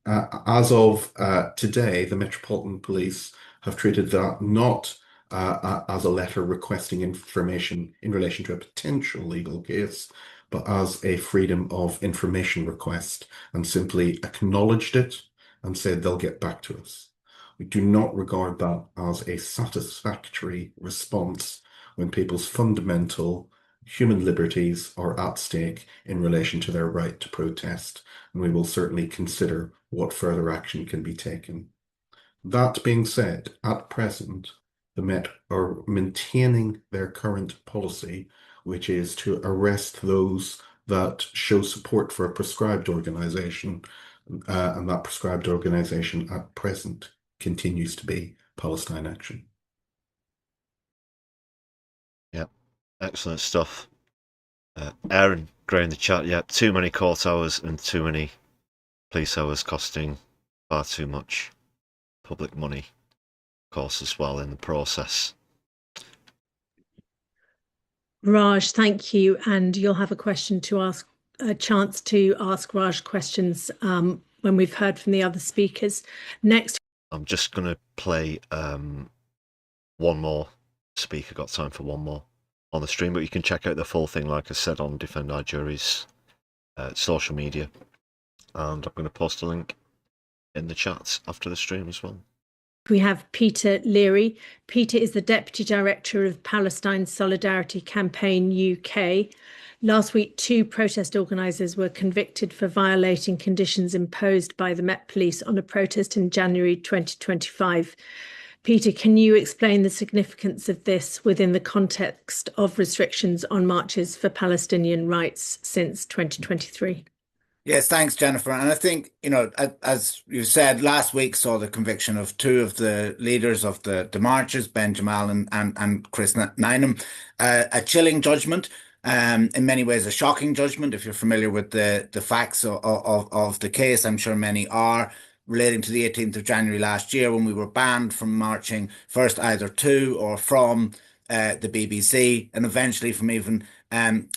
As of today, the Metropolitan Police have treated that not as a letter requesting information in relation to a potential legal case, but as a freedom of information request, and simply acknowledged it and said they'll get back to us. We do not regard that as a satisfactory response when people's fundamental human liberties are at stake in relation to their right to protest, and we will certainly consider what further action can be taken. That being said, at present, the Met are maintaining their current policy, which is to arrest those that show support for a prescribed organisation, and that prescribed organisation at present continues to be Palestine Action. Yeah, excellent stuff. Aaron Gray in the chat, yeah, too many court hours and too many police hours costing far too much public money, of course, as well in the process. Raj, thank you. And you'll have a chance to ask Raj questions when we've heard from the other speakers. Next. I'm just going to play one more speaker, got time for one more on the stream, but you can check out the full thing, like I said, on Defend Our Jury's social media. And I'm going to post a link in the chat after the stream as well. We have Peter Leary. Peter is the Deputy Director of Palestine Solidarity Campaign UK. Last week, 2 protest organisers were convicted for violating conditions imposed by the Met Police on a protest in January 2025. Peter, can you explain the significance of this within the context of restrictions on marches for Palestinian rights since 2023? Yes, thanks, Jennifer. And I think, as you said, last week saw the conviction of 2 of the leaders of the marches, Ben Jamal and Chris Nynam. A chilling judgment, in many ways a shocking judgment, if you're familiar with the facts of the case. I'm sure many are, relating to the 18th of January last year, when we were banned from marching first either to or from the BBC, and eventually from even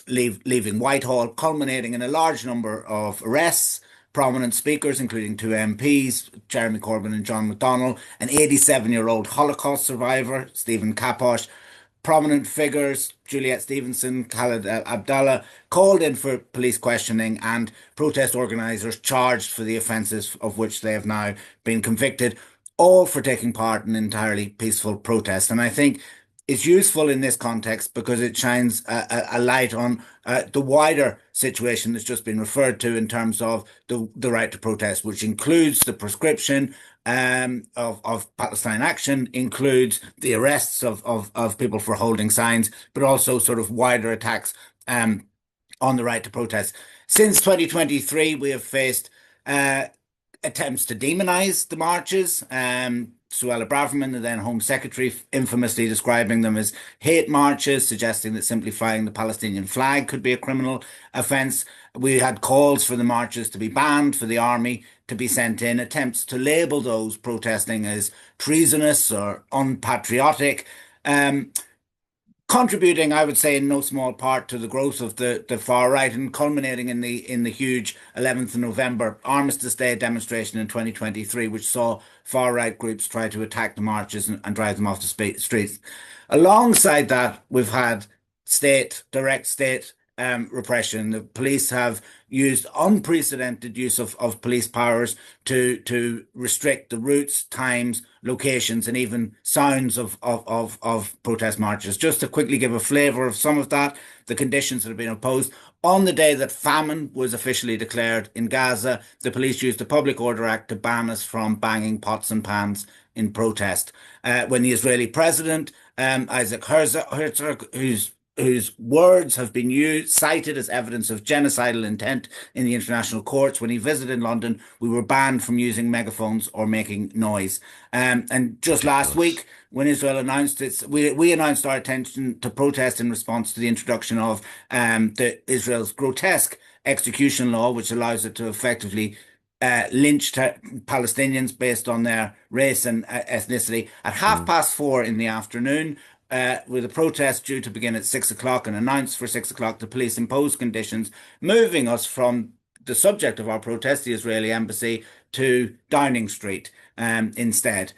leaving Whitehall, culminating in a large number of arrests, prominent speakers, including 2 MPs, Jeremy Corbyn and John McDonnell, an 87-year-old Holocaust survivor, Stephen Kaposh, prominent figures, Juliet Stevenson, Khaled Abdallah, called in for police questioning, and protest organisers charged for the offences of which they have now been convicted, all for taking part in entirely peaceful protest. And I think it's useful in this context because it shines a light on the wider situation that's just been referred to in terms of the right to protest, which includes the proscription of Palestine Action, includes the arrests of people for holding signs, but also sort of wider attacks on the right to protest. Since 2023, we have faced attempts to demonize the marches. Suella Braverman, the then Home Secretary, infamously describing them as hate marches, suggesting that simply flying the Palestinian flag could be a criminal offence. We had calls for the marches to be banned, for the army to be sent in, attempts to label those protesting as treasonous or unpatriotic. Contributing, I would say, in no small part to the growth of the far right, and culminating in the huge 11th of November Armistice Day demonstration in 2023, which saw far right groups try to attack the marches and drive them off the streets. Alongside that, we've had direct state repression. The police have used unprecedented use of police powers to restrict the routes, times, locations, and even sounds of protest marches. Just to quickly give a flavour of some of that, the conditions that have been imposed. On the day that famine was officially declared in Gaza, the police used the Public Order Act to ban us from banging pots and pans in protest. When the Israeli president, Isaac Herzog, whose words have been cited as evidence of genocidal intent in the international courts, when he visited London, we were banned from using megaphones or making noise. And just last week, when Israel announced we announced our intention to protest in response to the introduction of Israel's grotesque execution law, which allows it to effectively lynch Palestinians based on their race and ethnicity. At 4:30 in the afternoon, with a protest due to begin at 6 o'clock and announced for 6 o'clock, the police imposed conditions, moving us from the subject of our protest, the Israeli embassy, to Downing Street instead.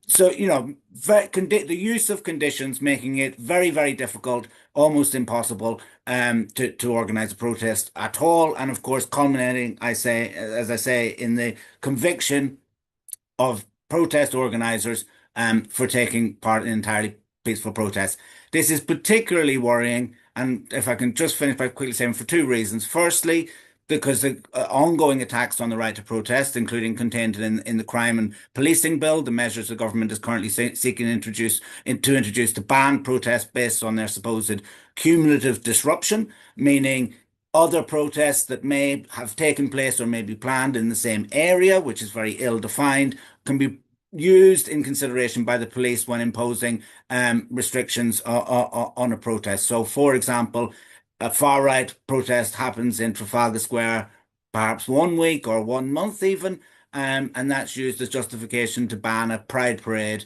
So, you know, the use of conditions making it very, very difficult, almost impossible to organise a protest at all. And of course, culminating, as I say, in the conviction of protest organisers for taking part in entirely peaceful protests. This is particularly worrying, and if I can just finish by quickly saying, for two reasons. Firstly, because the ongoing attacks on the right to protest, including contained in the crime and policing bill, the measures the government is currently seeking to introduce to ban protests based on their supposed cumulative disruption, meaning other protests that may have taken place or may be planned in the same area, which is very ill-defined, can be used in consideration by the police when imposing restrictions on a protest. So, for example, a far-right protest happens in Trafalgar Square perhaps 1 week or 1 month even, and that's used as justification to ban a pride parade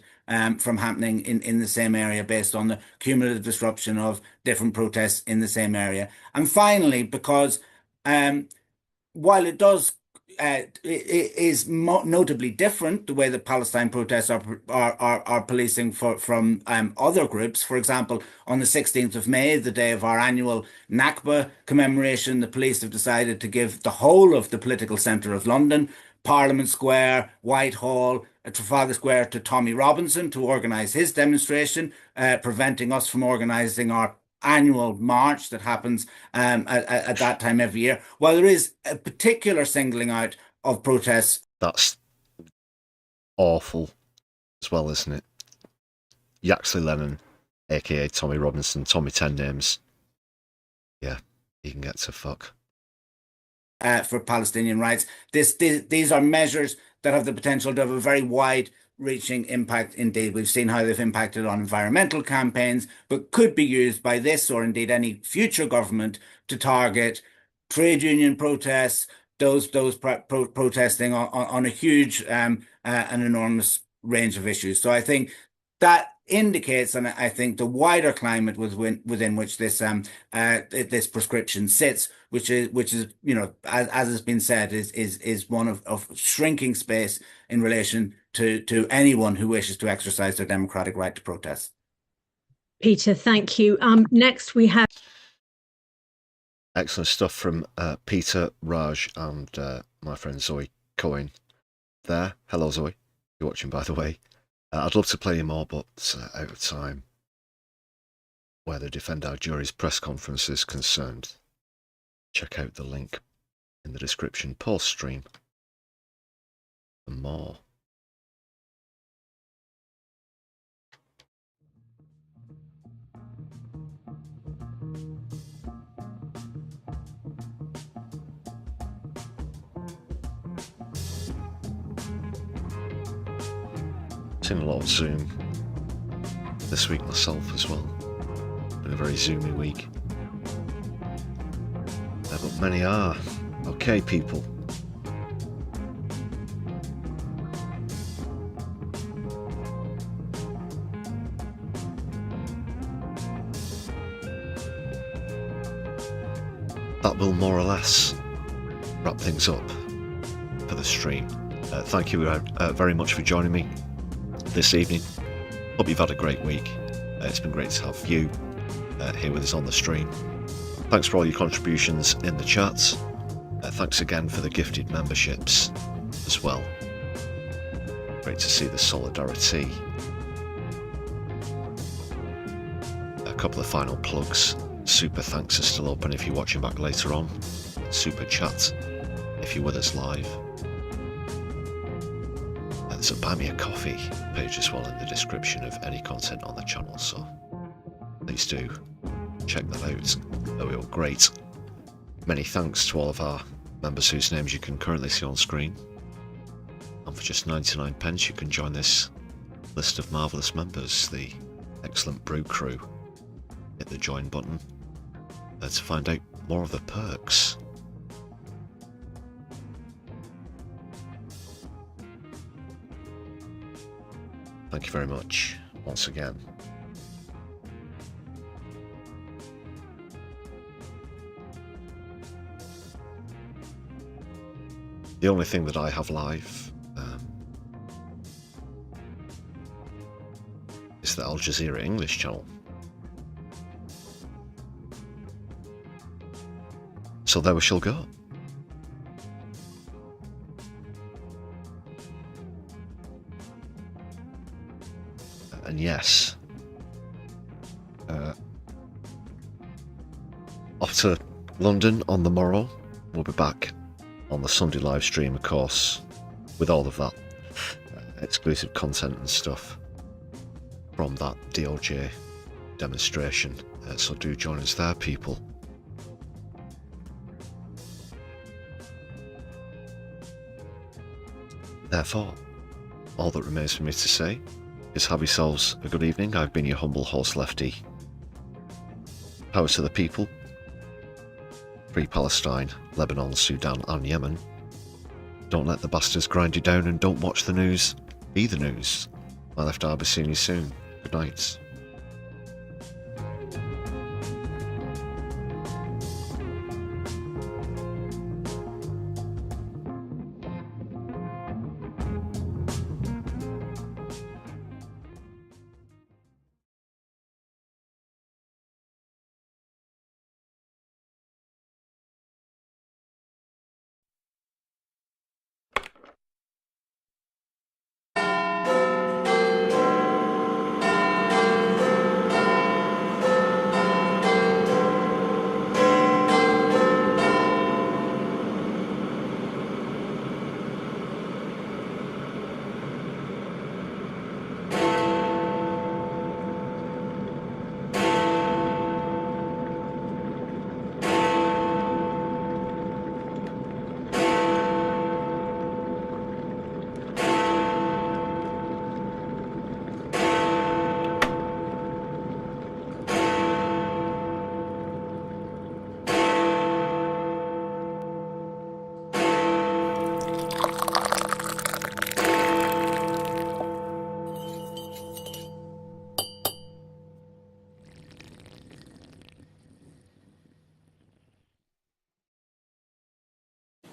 from happening in the same area based on the cumulative disruption of different protests in the same area. And finally, because while it does it is notably different the way that Palestine protests are policing from other groups. For example, on the 16th of May, the day of our annual Nakba commemoration, the police have decided to give the whole of the political centre of London, Parliament Square, Whitehall, Trafalgar Square, to Tommy Robinson to organise his demonstration, preventing us from organising our annual march that happens at that time every year. While there is a particular singling out of protests. That's awful as well, isn't it? Yaxley Lennon, aka Tommy Robinson, Tommy 10 Names. Yeah, he can get to fuck. For Palestinian rights. These are measures that have the potential to have a very wide-reaching impact indeed. We've seen how they've impacted on environmental campaigns, but could be used by this or indeed any future government to target trade union protests, those protesting on a huge and enormous range of issues. So I think that indicates, and I think the wider climate within which this this prescription sits, which is you know, as has been said, is one of shrinking space in relation to anyone who wishes to exercise their democratic right to protest. Peter, thank you. Next we have... Excellent stuff from Peter, Raj, and my friend Zoe Cohen there. Hello, Zoe. You're watching, by the way. I'd love to play you more, but out of time. Where the Defend Our Jury's press conference is concerned, check out the link in the description post-stream for more. Seen a lot of Zoom this week myself as well. Been a very Zoomy week. But many are. Okay, people. That will more or less wrap things up for the stream. Thank you very much for joining me this evening. Hope you've had a great week. It's been great to have you here with us on the stream. Thanks for all your contributions in the chats. Thanks again for the gifted memberships as well. Great to see the Solidari-Tea. A couple of final plugs. Super thanks are still open if you're watching back later on. Super chat if you're with us live. There's a Buy Me a Coffee page as well in the description of any content on the channel, so please do check that out. They were great. Many thanks to all of our members whose names you can currently see on screen. And for just 99 pence you can join this list of marvellous members, the excellent Brew crew. Hit the join button to find out more of the perks. Thank you very much once again. The only thing that I have live is the Al Jazeera English channel. So there we shall go. And yes, off to London on the morrow. We'll be back on the Sunday live stream, of course, with all of that exclusive content and stuff from that DOJ demonstration. So do join us there, people. Therefore, all that remains for me to say is have yourselves a good evening. I've been your humble host, Lefty. Power to the people. Free Palestine, Lebanon, Sudan and Yemen. Don't let the bastards grind you down and don't watch the news. Be the news. My Left eye will be seeing you soon. Good night.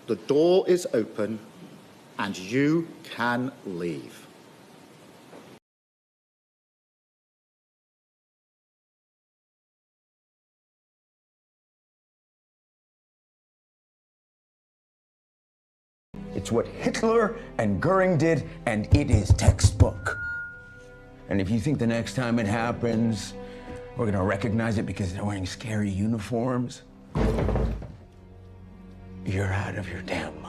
The door is open and you can leave. It's what Hitler and Goering did, and it is textbook. And if you think the next time it happens, we're gonna recognize it because they're wearing scary uniforms, you're out of your damn mind.